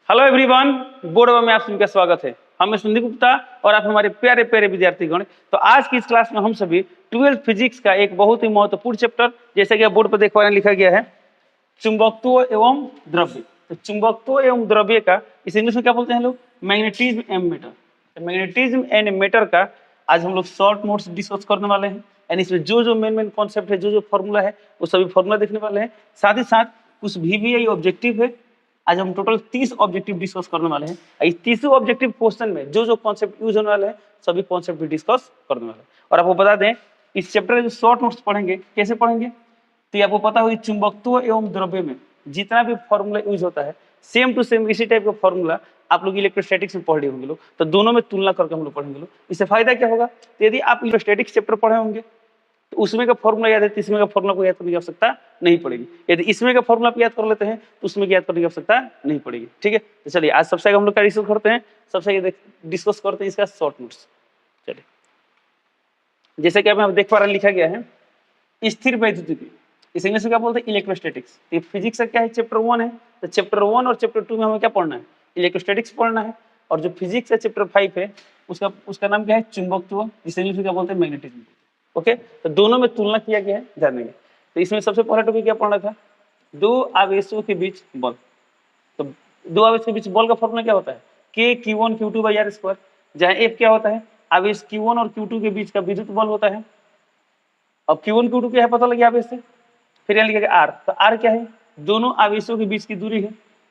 Hello everyone, board में आप सभी का स्वागत है। हम संदीप गुप्ता और आप हमारे प्यारे प्यारे विद्यार्थीगण। तो आज की इस क्लास में हम सभी 12th फिजिक्स का एक बहुत ही महत्वपूर्ण चैप्टर, जैसे कि आप बोर्ड पर देख पा रहे हैं, लिखा गया है चुंबकत्व एवं द्रव्य। तो चुंबकत्व एवं द्रव्य का इस इंग्लिश में क्या बोलते हैं लोग? Magnetism and matter. तो मैग्नेटिज्म एंड मैटर का आज हम लोग शॉर्ट नोट्स डिस्कस करने वाले हैं। एंड इसमें जो मेन कॉन्सेप्ट है, जो फॉर्मूला है, वो सभी फॉर्मूला देखने वाले हैं। साथ ही साथ कुछ VVI ऑब्जेक्टिव है। आज हम टोटल 30 ऑब्जेक्टिव डिस्कस करने वाले हैं। इस 30 ऑब्जेक्टिव क्वेश्चन में जो कॉन्सेप्ट यूज होने वाले हैं, सभी कॉन्सेप्ट भी डिस्कस करने वाले हैं। और आपको बता दें, इस चैप्टर के जो शॉर्ट नोट्स पढ़ेंगे, कैसे पढ़ेंगे? तो ये आपको पता होगी, चुंबकत्व एवं द्रव्य में जितना भी फॉर्मूला यूज होता है, सेम टू सेम इसी टाइप का फॉर्मूला आप लोग इलेक्ट्रोस्टैटिक्स में पढ़े होंगे लोग। तो दोनों में तुलना करके हम लोग पढ़ेंगे लोग। इससे फायदा क्या होगा? तो यदि आप इलेक्ट्रोस्टैटिक्स चैप्टर पढ़े होंगे तो उसमें का फॉर्मूला याद है, तो इसमें का फॉर्मूला को याद करने की आवश्यकता नहीं पड़ेगी। यदि इसमें का फॉर्मूला याद कर लेते हैं तो उसमें याद करने की आवश्यकता नहीं पड़ेगी। ठीक है, तो चलिए आज सबसे आगे हम लोग का डिस्कस करते हैं। सबसे आगे डिस्कस करते हैं इसका शॉर्ट नोट्स। चलिए, जैसे कि आप देख पा रहे हैं, लिखा गया है स्थिर वैद्युतिकी। इस इंग्लिश में क्या बोलते हैं? इलेक्ट्रोस्टैटिक्स। ये फिजिक्स का क्या है? चैप्टर 1 है। तो चैप्टर 1 और चैप्टर 2 में हमें क्या पढ़ना है? इलेक्ट्रोस्टैटिक्स पढ़ना है। और जो फिजिक्स है चैप्टर 5 है, उसका नाम क्या है? चुंबकत्व। इस इंग्लिश में क्या बोलते हैं? मैग्नेटिज्म। ओके, तो दोनों में तुलना किया गया है, जानेंगे। तो इसमें सबसे पहला टॉपिक क्या पढ़ना था? दो आवेशों के बीच बल। तो दो आवेश के बीच बल का फॉर्मूला क्या होता है? K Q1 Q2 by R square. जहाँ F क्या होता है? आवेश Q1 और Q2 के बीच का विद्युत बल होता है। अब Q1 Q2 क्या है पता लगे आवेश से। फिर यहाँ लिखा R। तो R क्या है? दोनों आवेशों के बीच की दूरी है।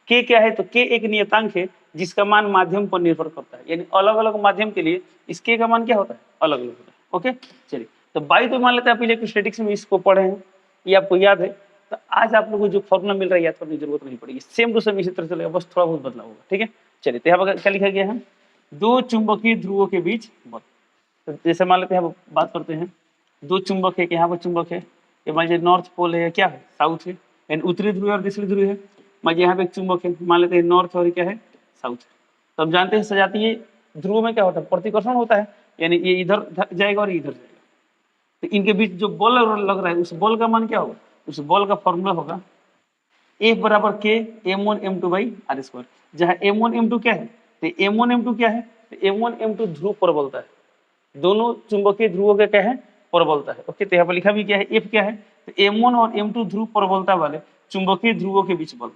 K क्या है? तो K एक नियतांक है जिसका मान माध्यम पर निर्भर करता है। यानी अलग अलग माध्यम के लिए इस K का मान क्या होता है? अलग अलग होता है। ओके, चलिए, तो बाई तो मान लेते हैं आप इलेक्ट्रोस्टैटिक्स में इसको पढ़े हैं, ये आपको याद है। तो आज आप लोगों को जो फॉर्मूला मिल रहा है याद करने की जरूरत नहीं पड़ेगी, सेम टू सेम इसी तरह चलेगा, बस थोड़ा बहुत बदलाव होगा। ठीक है, चलिए, तो यहाँ पर क्या लिखा गया है? दो चुंबकीय ध्रुवों के बीच बल। तो जैसे मान लेते हैं, बात करते हैं, दो चुंबक है कि यहाँ पर चुंबक है, ये मान लीजिए नॉर्थ पोल है, क्या है? साउथ है। यानी उत्तरी ध्रुव और दक्षिणी ध्रुव है। मान लीजिए यहाँ पे एक चुंबक है, मान लेते हैं नॉर्थ, और क्या है? साउथ। तो हम जानते हैं सजातीय ध्रुव में क्या होता है? प्रतिकर्षण होता है। यानी ये इधर जाएगा और इधर जाएगा। तो इनके बीच जो बल लग रहा है, उस बल का मान क्या होगा? उस बल का फॉर्मूला होगा F बराबर K M1 M2 by R square. जहाँ M1 M2 क्या है? तो M1 M2 क्या है? तो M1 M2 ध्रुव प्रबलता है। दोनों चुंबकीय ध्रुवों का क्या है? प्रबलता है। ओके, तो यहाँ पर लिखा भी क्या है? F क्या है? तो M1 और M2 ध्रुव प्रबलता वाले चुंबकीय ध्रुवों के बीच बल।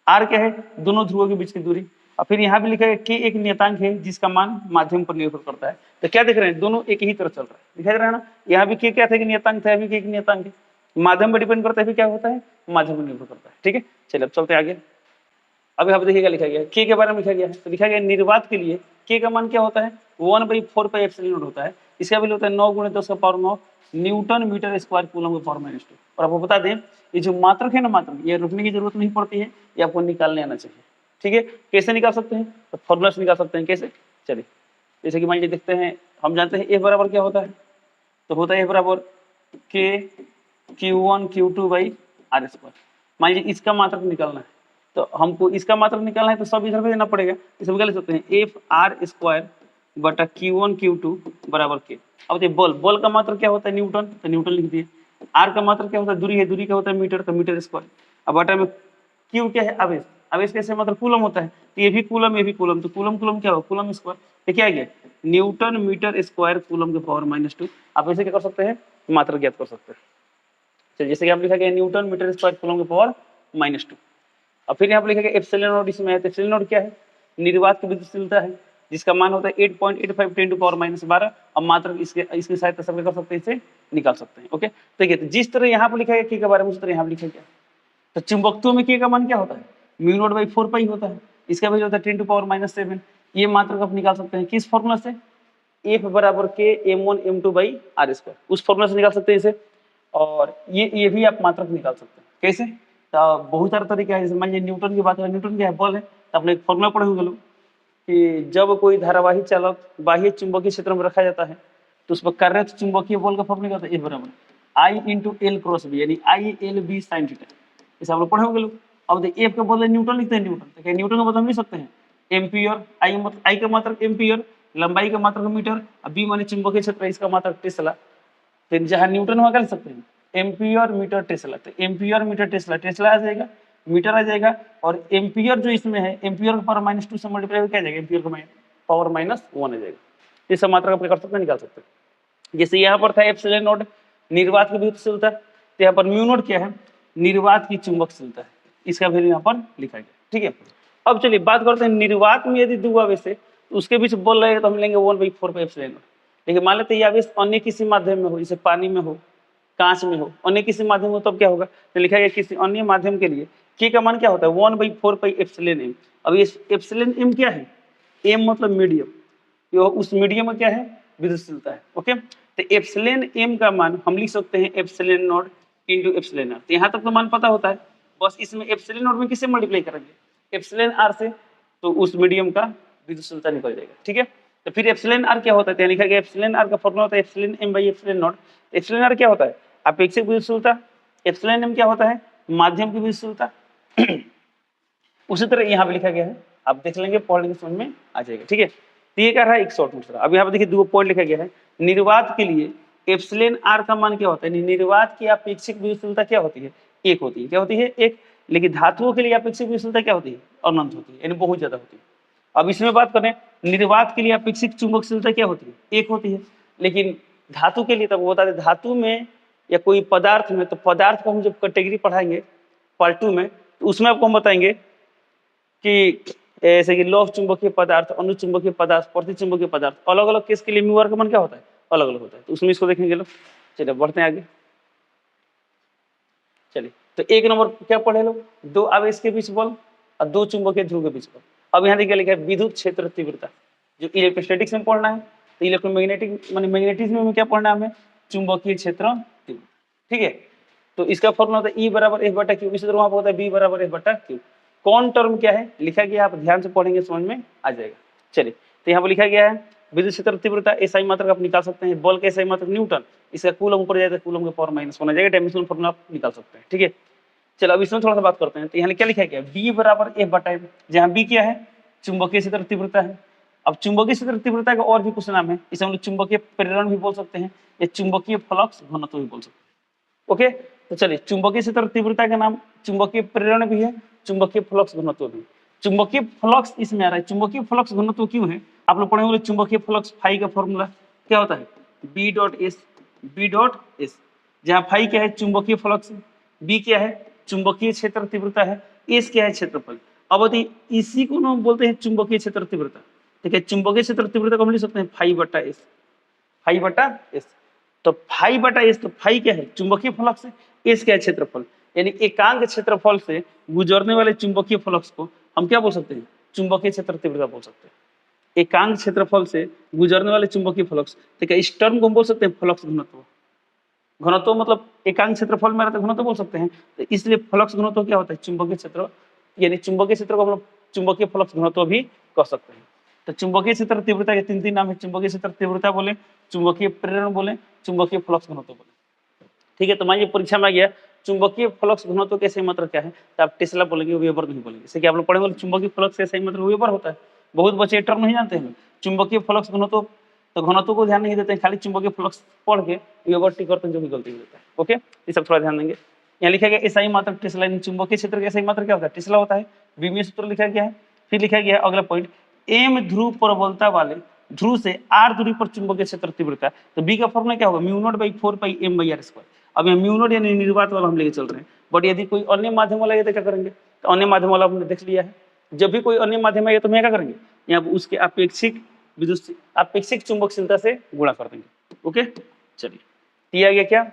R क्या है? दोनों ध्रुवों के बीच की दूरी। और फिर यहाँ भी लिखा है K एक नियतांक है जिसका मान माध्यम पर निर्भर करता है। तो क्या देख रहे हैं? दोनों एक ही तरह चल रहा है, दिखाई दे रहा है ना? यहाँ भी K क्या था कि नियतांक था, अभी K एक नियतांक है। माध्यम पर डिपेंड करता है, फिर क्या होता है? माध्यम पर निर्भर करता है। ठीक है, चलिए अब चलते आगे। अब यहाँ पे देखिएगा, लिखा गया K के बारे में लिखा गया है। तो लिखा गया निर्वात के लिए K का मान क्या होता है? 1/4 एप्सिलॉन नॉट होता है। इसका वैल्यू होता है 9 × 10⁻9 न्यूटन मीटर स्क्वायर कूलम के पावर -2। और आपको बता दें, ये जो मात्रक है ना, मात्रक, ये रुकने की जरूरत नहीं पड़ती है, ये आपको निकालने आना चाहिए। ठीक है, कैसे निकाल सकते हैं? तो फॉर्मूला से निकाल सकते हैं। कैसे? चलिए, जैसे कि मान लीजिए देखते हैं, हम जानते हैं F बराबर क्या होता है? तो होता है F बराबर K Q1 Q2 by R square. मान लीजिए इसका मात्रक निकालना है, तो हमको इसका मात्रक निकालना है, तो सब इधर पे देना पड़ेगा। इसमें क्या लिख सकते हैं? F R² बटा Q1 Q2 बराबर K। अब देखिए, बल का मात्रक क्या होता है? न्यूटन। तो न्यूटन लिख दिए। R का मात्रक क्या होता है? दूरी है, दूरी क्या होता है? मीटर। तो मीटर स्क्वायर। अब बटा में Q क्या है? आवेश। आवेश कैसे? मतलब कूलम होता है। तो ये भी कूलम, ये भी कूलम। तो कूलम क्या होगा? Coulomb square. ये क्या है? न्यूटन मीटर स्क्वायर कूलम के पावर -2। आप ऐसे क्या कर सकते हैं? मात्रक ज्ञात कर सकते हैं। चलिए, जैसे कि आप लिखा गया न्यूटन मीटर स्क्वायर कूलम के पावर -2। और फिर यहाँ पर लिखा गया एप्सिलॉन नॉट इसमें है। तो एप्सिलॉन नॉट क्या है? निर्वात की विद्युतशीलता है, जिसका मान होता है 8.85 × 10⁻12। अब मात्रक इसकी सहायता से कर सकते हैं, इसे निकाल सकते हैं। ओके, तो देखिए, जिस तरह यहाँ पर लिखा गया K के बारे में, उस तरह यहाँ पर लिखा गया। तो चुंबकत्व में K का मान क्या होता है? μ0/4π होता है। इसका वैल्यू होता है 10⁻⁷। ये मात्रक आप निकाल सकते हैं किस फॉर्मूला से? F बराबर K M1 M2 by R square. उस फॉर्मूला से निकाल सकते हैं इसे। और ये भी आप मात्रक निकाल सकते हैं। कैसे? तो बहुत सारे तरीके हैं। जैसे मान लीजिए न्यूटन की बात करें, न्यूटन क्या है? बल है। तो आपने एक फॉर्मूला पढ़े होंगे लोग कि जब कोई धारावाही चालक बाह्य चुंबकीय क्षेत्र में रखा जाता है, तो उस पर कार्यरत चुंबकीय बल का फॉर्मूला क्या होता है? F बराबर I × L क्रॉस B, यानी ILB sin थीटा। इसे आप लोग पढ़े होंगे लोग। अब देखिए, F के बदले न्यूटन लिखते हैं। न्यूटन तो क्या? न्यूटन का बदल नहीं सकते हैं? एम्पियर। I का मात्रक एम्पियर, लंबाई का मात्रक मीटर, और B माने चुंबकीय क्षेत्र, इसका मात्रक टेस्ला। तो जहाँ न्यूटन वहाँ कर सकते हैं एम्पियर मीटर टेस्ला। तो एम्पियर मीटर टेस्ला, टेस्ला आ जाएगा। मीटर आ जाएगा, और एम्पियर जो इसमें है एम्पियर का पावर -2 से मल्टीप्लाई क्या आ जाएगा, एम्पियर का पावर -1 आ जाएगा। ये सब मात्रा का कर सकते हैं, निकाल सकते हैं। जैसे यहाँ पर था एप्सिलॉन नॉट निर्वात की विद्युतशीलता, तो यहाँ पर म्यू नॉट क्या है, निर्वात की चुंबकशीलता है, इसका वैल्यू यहाँ पर लिखा गया। ठीक है, अब चलिए बात करते हैं निर्वात में यदि दो आवेश है तो उसके बीच बल रहेगा तो हम लेंगे 1/4 पाई एप्सिलॉन नॉट। लेकिन मान लेते हैं ये आवेश अन्य किसी माध्यम में हो, जैसे पानी में हो, कांच में हो, अन्य किसी माध्यम हो, तब क्या होगा, तो लिखा गया किसी अन्य माध्यम के लिए के का मान क्या होता है 1/4 पाई एप्सिलॉन एम। अब ये एप्सिलॉन एम क्या है, एम मतलब मीडियम, ये उस मीडियम में क्या है, विद्युतशीलता है। ओके, तो एप्सिलॉन एम का मान हम लिख सकते हैं epsilon naught into epsilon R. तो यहाँ तक तो मान पता होता है, बस इसमें एप्सिलॉन नॉट में किससे मल्टीप्लाई करेंगे, एप्सिलॉन आर से, तो उस मीडियम का विद्युतशीलता निकल जाएगा। ठीक है, तो फिर एप्सिलॉन आर क्या होता है, लिखा गया एप्सिलॉन आर का फॉर्मूला होता है epsilon M by epsilon naught. Epsilon R क्या होता है, अपेक्षिक विद्युतशीलता, एप्सिलॉन एम क्या होता है, माध्यम की विद्युतशीलता। उसी तरह यहाँ पे लिखा गया है, आप देख लेंगे, पढ़ लेंगे, समझ में आ जाएगा। ठीक है, तो ये क्या रहा है, एक शॉर्ट नोट। अब यहाँ पे देखिए दो पॉइंट लिखा गया है, निर्वात के लिए एप्सिलॉन आर का मान क्या होता है, निर्वात की अपेक्षिक विद्युतशीलता क्या होती है, एक होती है, क्या होती है, एक। लेकिन धातुओं के लिए अपेक्षिक विद्युतशीलता क्या होती है, अनंत होती है, यानी बहुत ज्यादा होती है। अब इसमें बात करें, निर्वात के लिए अपेक्षिक चुंबकशीलता क्या होती है, एक होती है। लेकिन धातु के लिए तब वो बता दें, धातु में या कोई पदार्थ में, तो पदार्थ को हम जब कैटेगरी पढ़ाएंगे पार्ट 2 में, तो उसमें आपको हम बताएंगे कि ऐसे कि लौह चुंबकीय पदार्थ, अनुचुंबकीय पदार्थ, प्रतिचुंबकीय पदार्थ, अलग अलग केस के लिए म्यू आर का मान क्या होता है, अलग अलग होता है। तो उसमें इसको देखेंगे लोग। चलिए बढ़ते हैं आगे। चलिए, तो एक नंबर क्या पढ़े लोग, दो आवेश के बीच बल और दो चुंबकीय ध्रुव के बीच बल। अब यहाँ देखिए लिखा है विद्युत क्षेत्र तीव्रता, जो इलेक्ट्रोस्टैटिक्स में पढ़ना है, तो इलेक्ट्रोमैग्नेटिक माने मैग्नेटिज्म में क्या पढ़ना है हमें, चुंबकीय क्षेत्र तीव्रता। ठीक है, तो इसका फॉर्मूला होता है E बराबर F बटा Q, इसी तरह वहां पर होता है B बराबर F बटा Q। कौन टर्म क्या है लिखा गया, आप ध्यान से पढ़ेंगे समझ में आ जाएगा। चलिए, तो यहाँ पर लिखा गया है विद्युत क्षेत्र तीव्रता एसआई मात्रक आप निकाल सकते हैं, बल का एसआई मात्रक न्यूटन, इसका कूलम ऊपर जाए तो कूलम का पावर -1 आ जाएगा, डायमेंशनल फॉर्मूला आप निकाल सकते हैं। ठीक है, चलो अब इसमें थोड़ा सा बात करते हैं। तो यहाँ क्या लिखा गया, B बराबर F बटा M, जहाँ B क्या है, चुंबकीय क्षेत्र तीव्रता है। अब चुंबकीय क्षेत्र तीव्रता का और भी कुछ नाम है, इसे हम लोग चुंबकीय प्रेरण भी बोल सकते हैं, या चुंबकीय फ्लक्स घनत्व भी बोल सकते हैं। ओके, तो चलिए, चुंबकीय क्षेत्र तीव्रता का नाम चुंबकीय प्रेरण भी है, चुंबकीय फ्लक्स घनत्व भी। चुंबकीय फ्लक्स इसमें आ रहा है, चुंबकीय फ्लक्स घनत्व क्यों है, आप लोग पढ़े होंगे चुंबकीय फ्लक्स फाई का फॉर्मूला क्या होता है, B.S, जहाँ फाई क्या है, चुंबकीय फ्लक्स, B क्या है, चुंबकीय क्षेत्र तीव्रता है, S क्या है, क्षेत्रफल। अब इसी को हम बोलते हैं चुंबकीय क्षेत्र तीव्रता। ठीक है, चुंबकीय क्षेत्र तीव्रता को हम लिख सकते हैं फाई बटा एस, फाई बटा एस। तो फाई बटा एस, तो फाई क्या है, चुंबकीय फ्लक्स है, एस क्या है, क्षेत्रफल। यानी एकांक क्षेत्रफल से गुजरने वाले चुंबकीय फ्लक्स को हम क्या बोल सकते हैं, चुंबकीय क्षेत्र तीव्रता बोल सकते हैं। एकांक क्षेत्रफल से गुजरने वाले चुंबकीय फ्लक्स, ठीक है, इस टर्म को हम बोल सकते हैं फ्लक्स घनत्व। घनत्व मतलब एकांक क्षेत्रफल में रहता है, घनत्व बोल सकते हैं। तो इसलिए फ्लक्स घनत्व क्या होता है, चुंबकीय क्षेत्र, यानी चुंबकीय क्षेत्र को हम लोग चुंबकीय फ्लक्स घनत्व भी कह सकते हैं। तो चुंबकीय क्षेत्र तीव्रता के तीन नाम है, चुंबकीय क्षेत्र तीव्रता बोले, चुंबकीय प्रेरण बोले, चुंबकीय फ्लक्स घनत्व बोले। ठीक है, तो मान लीजिए परीक्षा में आ गया चुंबकीय फ्लक्स घनत्व के सही मात्रक क्या है, तो आप टेस्ला बोलेंगे, वेबर नहीं बोलेंगे। जैसे कि आप लोग पढ़े होंगे चुंबकीय फ्लक्स के सही मात्रक वेबर होता है, बहुत बच्चे टर्म नहीं जानते हैं। चुंबकीय फ्लक्स घनत्व, तो घनत्व को ध्यान नहीं देते हैं, खाली चुंबकीय फ्लक्स पढ़ के वेबर टी करते हैं, जो भी गलती होता है। ओके, ये सब थोड़ा ध्यान देंगे। यहाँ लिखा गया एसआई मात्रक टेस्ला, चुंबकीय क्षेत्र का सही मात्रक क्या होता है, टेस्ला होता है, बीमीय सूत्र लिखा गया है। फिर लिखा गया है अगला पॉइंट, एम ध्रुव प्रबलता वाले ध्रुव से आर दूरी पर चुंबकीय क्षेत्र तीव्रता, तो बी का फॉर्मूला क्या होगा, μ0/4 पाई m/r²। अब यहाँ म्यू0 यानी निर्वात वाला हम लेके चल रहे हैं, बट यदि कोई अन्य माध्यम वाला है तो क्या करेंगे, तो अन्य माध्यम वाला हमने देख लिया है। जब भी कोई अन्य माध्यम आएगा तो मैं क्या करेंगे, यहाँ उसके अपेक्षिक चुंबकशीलता से गुणा कर देंगे। ओके, चलिए, दिया गया क्या,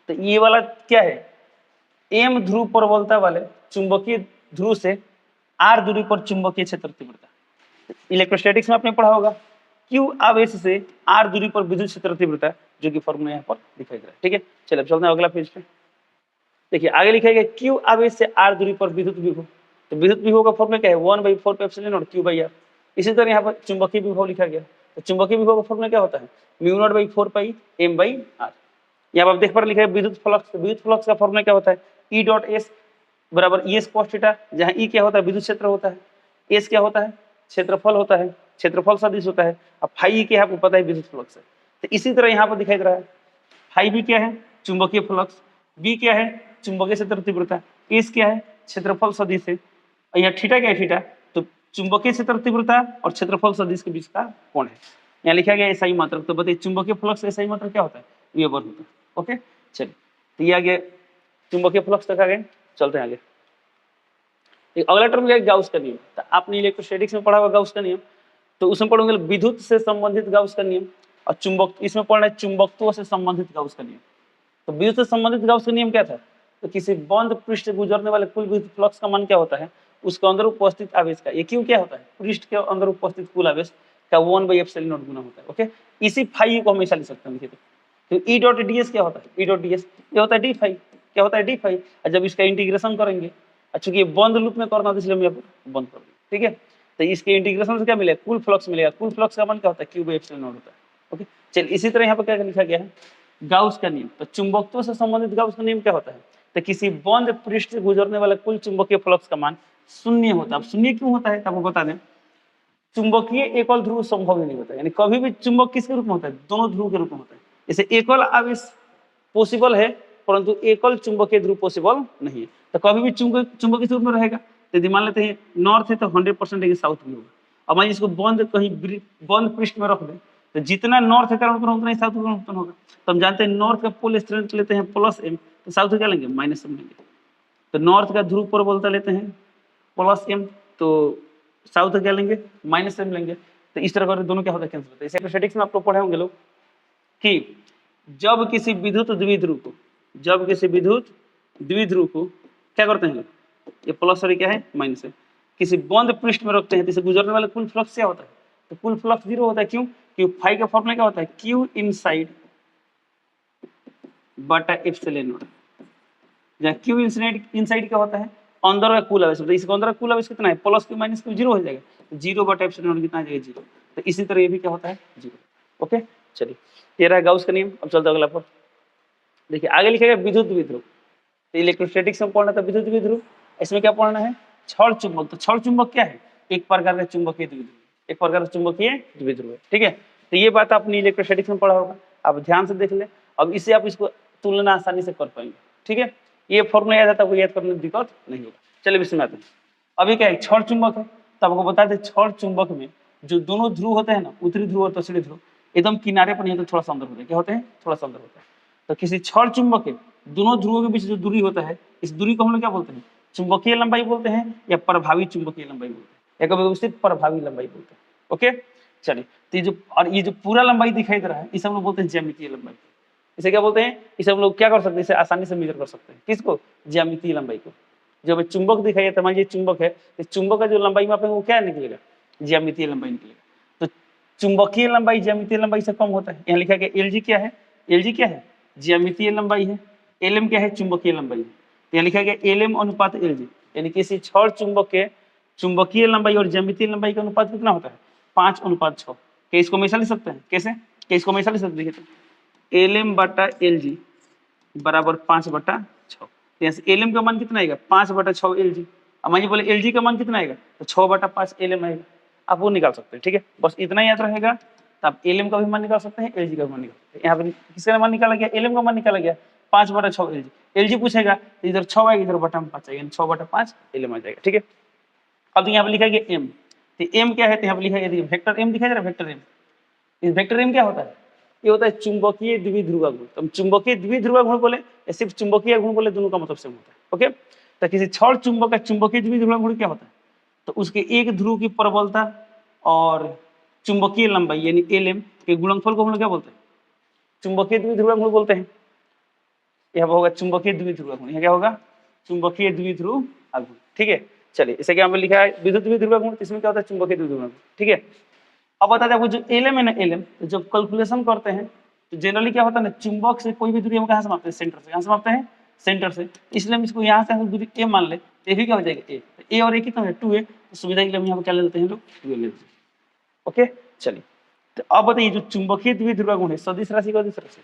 तो ये वाला क्या है, एम ध्रुव प्रबलता वाले चुंबकीय ध्रुव से आर दूरी पर चुंबकीय क्षेत्र तीव्रता। इलेक्ट्रोस्टैटिक्स में आपने पढ़ा होगा, क्यू आवेश से आर दूरी पर विद्युत क्षेत्र तीव्रता, जो कि फॉर्मूला यहाँ पर दिखाई दे रहा है। ठीक है, चलिए चलते हैं अगला पेज पे। देखिए आगे लिखा गया क्यू आवेश से आर दूरी पर विद्युत विभव, तो विद्युत विभव का फॉर्मूला क्या है, 1/4 पाई एप्सिलॉन नॉट Q/r। इसी तरह यहाँ पर चुंबकीय विभव लिखा गया, तो चुंबकीय विभव का फॉर्मूला क्या होता है, μ0/4 पाई m/r। यहाँ पर देख पर लिखा है विद्युत फ्लक्स, विद्युत फ्लक्स का फॉर्मूला क्या होता है, E.S बराबर ES cos थीटा, जहाँ E क्या होता है, विद्युत क्षेत्र होता है, S क्या होता है, क्षेत्रफल होता है, क्षेत्रफल सदिश होता है। अब फाई क्या है आपको पता है, विद्युत फ्लक्स है। तो इसी तरह यहाँ पर दिखाई दे रहा है, फाई भी क्या है, चुंबकीय फ्लक्स, बी क्या है, चुंबकीय क्षेत्र तीव्रता, एस क्या है, क्षेत्रफल सदिश है, और यहाँ थीटा क्या है, थीटा, तो चुंबकीय क्षेत्र तीव्रता और क्षेत्रफल सदिश के बीच का कोण है। यहाँ लिखा गया SI मात्रक, तो बताइए चुंबकीय फ्लक्स SI मात्रक क्या होता है, वेबर होता है। ओके, चलिए, तो ये आगे चुंबकीय फ्लक्स तक आ गए, चलते हैं आगे। अगला टर्म क्या है, गाउस का नियम। तो आपने इलेक्ट्रोस्टैटिक्स में पढ़ा होगा गाउस का नियम, तो उसमें पढ़ोगे विद्युत से संबंधित गाउस का नियम, और चुंबक इसमें पढ़ना है चुंबकत्व से संबंधित गाउस का नियम। तो विद्युत से संबंधित गाउस का नियम क्या था, तो किसी बंद पृष्ठ से गुजरने वाले कुल विद्युत फ्लक्स का मान क्या होता है, उसके अंदर उपस्थित आवेश का, ये क्यों क्या होता है, पृष्ठ के अंदर उपस्थित कुल आवेश का 1/ε0 गुना होता है। ओके, इसी फाई को हमेशा लिख सकते हैं। तो E डॉट ds क्या होता है, E डॉट ds ये होता है d फाई, क्या होता है d फाई। और जब इसका इंटीग्रेशन करेंगे, चूंकि ये बंद लूप में करना, तो इसलिए हम यहाँ पर बंद कर देंगे। ठीक है, तो इसके इंटीग्रेशन से क्या मिलेगा, कुल फ्लक्स मिलेगा। कुल फ्लक्स का मान क्या होता है, Q/ε0 होता है। ओके, चलिए, इसी तरह यहाँ पर क्या लिखा गया है, गाउस का नियम। तो चुंबकत्व से संबंधित गाउस का नियम क्या होता है, तो किसी बंद पृष्ठ से गुजरने वाला कुल चुंबकीय फ्लक्स का मान शून्य होता है। अब शून्य क्यों होता है, तो आपको बता दें, चुंबकीय एकल ध्रुव संभव ही नहीं होता है, यानी कभी भी चुंबक किसके रूप में होता है, दोनों ध्रुव के रूप में होता है। जैसे एकल आवेश पॉसिबल है, परंतु एकल चुंबकीय ध्रुव पॉसिबल नहीं है। तो कभी भी चुंबक किस रूप में रहेगा, तो मान लेते हैं नॉर्थ है तो 100% साउथ भी होगा। अब मैं इसको बंद कहीं बंद पृष्ठ में रख दें, तो जितना नॉर्थ का उत्पन्न उतना ही साउथ का उत्पन्न होगा। तो हम जानते हैं नॉर्थ का पोल स्ट्रेंथ लेते हैं +m, तो साउथ क्या लेंगे, -m लेंगे। तो नॉर्थ का ध्रुव प्रबलता लेते हैं +m, तो साउथ क्या लेंगे, -m लेंगे। तो इस तरह कर दोनों क्या होता है, कैंसिल होता है। इसे स्टैटिक्स में आप लोग पढ़े होंगे लोग कि जब किसी विद्युत द्विध्रुव को क्या करते हैं, ये प्लस और क्या है माइनस है, किसी बंद पृष्ठ में रखते हैं, तो इसे गुजरने वाला कुल फ्लक्स क्या होता है, तो कुल फ्लक्स 0 होता है। क्यों, क्योंकि फाई का फॉर्मूला क्या होता है, Q इनसाइड बटा ε0, जहाँ Q इनसाइड क्या होता है, अंदर का कुल आवेश। इसके अंदर का कुल आवेश कितना है, प्लस Q माइनस Q 0 हो जाएगा, 0 बटा ε0 कितना आ जाएगा, 0। तो इसी तरह ये भी क्या होता है, 0। ओके, चलिए, ये रहा गाउस का नियम। अब चलते अगला पर, देखिए आगे लिखेगा विद्युत द्विध्रुव। तो इलेक्ट्रोस्टैटिक्स में पढ़ना था विद्युत द्विध्रुव, इसमें क्या पढ़ना है, छड़ चुंबक। तो छड़ चुंबक क्या है, एक प्रकार का चुंबकीय द्विध्रुव, एक प्रकार का चुंबकीय द्विध्रुव है। ठीक है, तो ये बात आपने इलेक्ट्रोस्टैटिक्स में पढ़ा होगा, आप ध्यान से देख ले। अब इससे आप इसको तुलना आसानी से कर पाएंगे। ठीक है, ये फॉर्मूला याद आता है, याद करने में दिक्कत नहीं होगा। चलिए विषय में आते हैं। अभी क्या है, छड़ चुंबक है, तो आपको बता दें छड़ चुंबक में जो दोनों ध्रुव होते हैं ना, उत्तरी ध्रुव और दक्षिणी ध्रुव, एकदम किनारे पर नहीं होते, थोड़ा सा अंदर होते हैं। क्या होते हैं, थोड़ा सा अंदर होता है। तो किसी छड़ चुंबक के दोनों ध्रुवों के बीच जो दूरी होता है, इस दूरी को हम लोग क्या बोलते हैं, चुंबकीय लंबाई बोलते हैं, या प्रभावी चुंबकीय लंबाई बोलते हैं, या कभी कभी प्रभावी लंबाई बोलते हैं। ओके, चलिए, तो ये जो पूरा लंबाई दिखाई दे रहा है, इसे हम लोग बोलते हैं ज्यामितीय लंबाई। इसे क्या बोलते हैं, इसे हम लोग क्या कर सकते हैं, इसे आसानी से मेजर कर सकते हैं। किसको, ज्यामितीय लंबाई को। जब चुंबक दिखाई देता है, मान लीजिए चुंबक है, तो चुंबक का जो लंबाई मापेंगे वो क्या निकलेगा, ज्यामितीय लंबाई निकलेगा। तो चुंबकीय लंबाई ज्यामितीय लंबाई से कम होता है। यहाँ लिखा गया LG क्या है, LG क्या है, ज्यामितीय लंबाई है, LM क्या है, चुंबकीय लंबाई है। तो यहाँ लिखा गया LM अनुपात LG, यानी किसी छड़ चुंबक के चुंबकीय लंबाई और ज्यामितीय लंबाई का अनुपात कितना होता है, 5:6। क्या इसको हमेशा लिख सकते हैं, कैसे, क्या इसको हमेशा लिख सकते हैं, LM बटा LG बराबर 5/6। यहाँ से LM का मान कितना आएगा, 5/6 LG। अब मान बोले LG का मान कितना आएगा, तो 6/5 LM आएगा। आप वो निकाल सकते हैं। ठीक है, बस इतना याद रहेगा। तो आप LM का भी मान निकाल सकते हैं, LG का भी मान निकाल सकते हैं। यहाँ पर किसका मान निकाला गया, LM का मान निकाला गया, 5/6 LG पूछेगा, तो इधर 6 आएगा, इधर बटा में 5 आएगा, 6/5 LM आ जाएगा। ठीक है, अब यहाँ पर लिखा गया M, तो M क्या है, तो यहाँ पर लिखा गया वेक्टर M दिखाई दे रहा है, वेक्टर M। इस वेक्टर M क्या होता है, ये होता है चुंबकीय द्विध्रुव गुण। तो हम चुंबकीय द्विध्रुव गुण बोले या सिर्फ चुंबकीय गुण बोले, दोनों का मतलब सेम होता है। ओके, तो किसी छड़ चुंबक का चुंबकीय द्विध्रुव गुण क्या होता है, तो उसके एक ध्रुव की प्रबलता और चुंबकीय लंबाई यानी LM के गुणनफल को हम लोग क्या बोलते हैं, चुंबकीय द्विध्रुव गुण बोलते हैं। यह होगा चुंबकीय द्विध्रुव गुण, यह क्या होगा, चुंबकीय द्विध्रुव गुण। ठीक है, चलिए, इसे क्या लिखा है, विद्युत द्विध्रुव गुण, इसमें क्या होता है, चुंबकीय द्विध्रुव गुण। ठीक है, अब बता दें आपको जो LM है ना, LM जब कैलकुलेशन करते हैं तो जनरली क्या होता है ना, चुंबक से कोई भी दूरी हम कहाँ से मापते हैं, सेंटर से। कहाँ से मापते हैं, सेंटर से। इसलिए हम इसको यहाँ से दूरी A मान ले, तो ये क्या हो जाएगा A। तो A और A कितना है, 2A। तो सुविधा के लिए हम यहाँ पर क्या ले लेते हैं लोग, 2A ले लेते हैं। ओके, चलिए, तो अब बताइए जो चुंबकीय द्विध्रुव गुण है, सदिश राशि का अदिश राशि,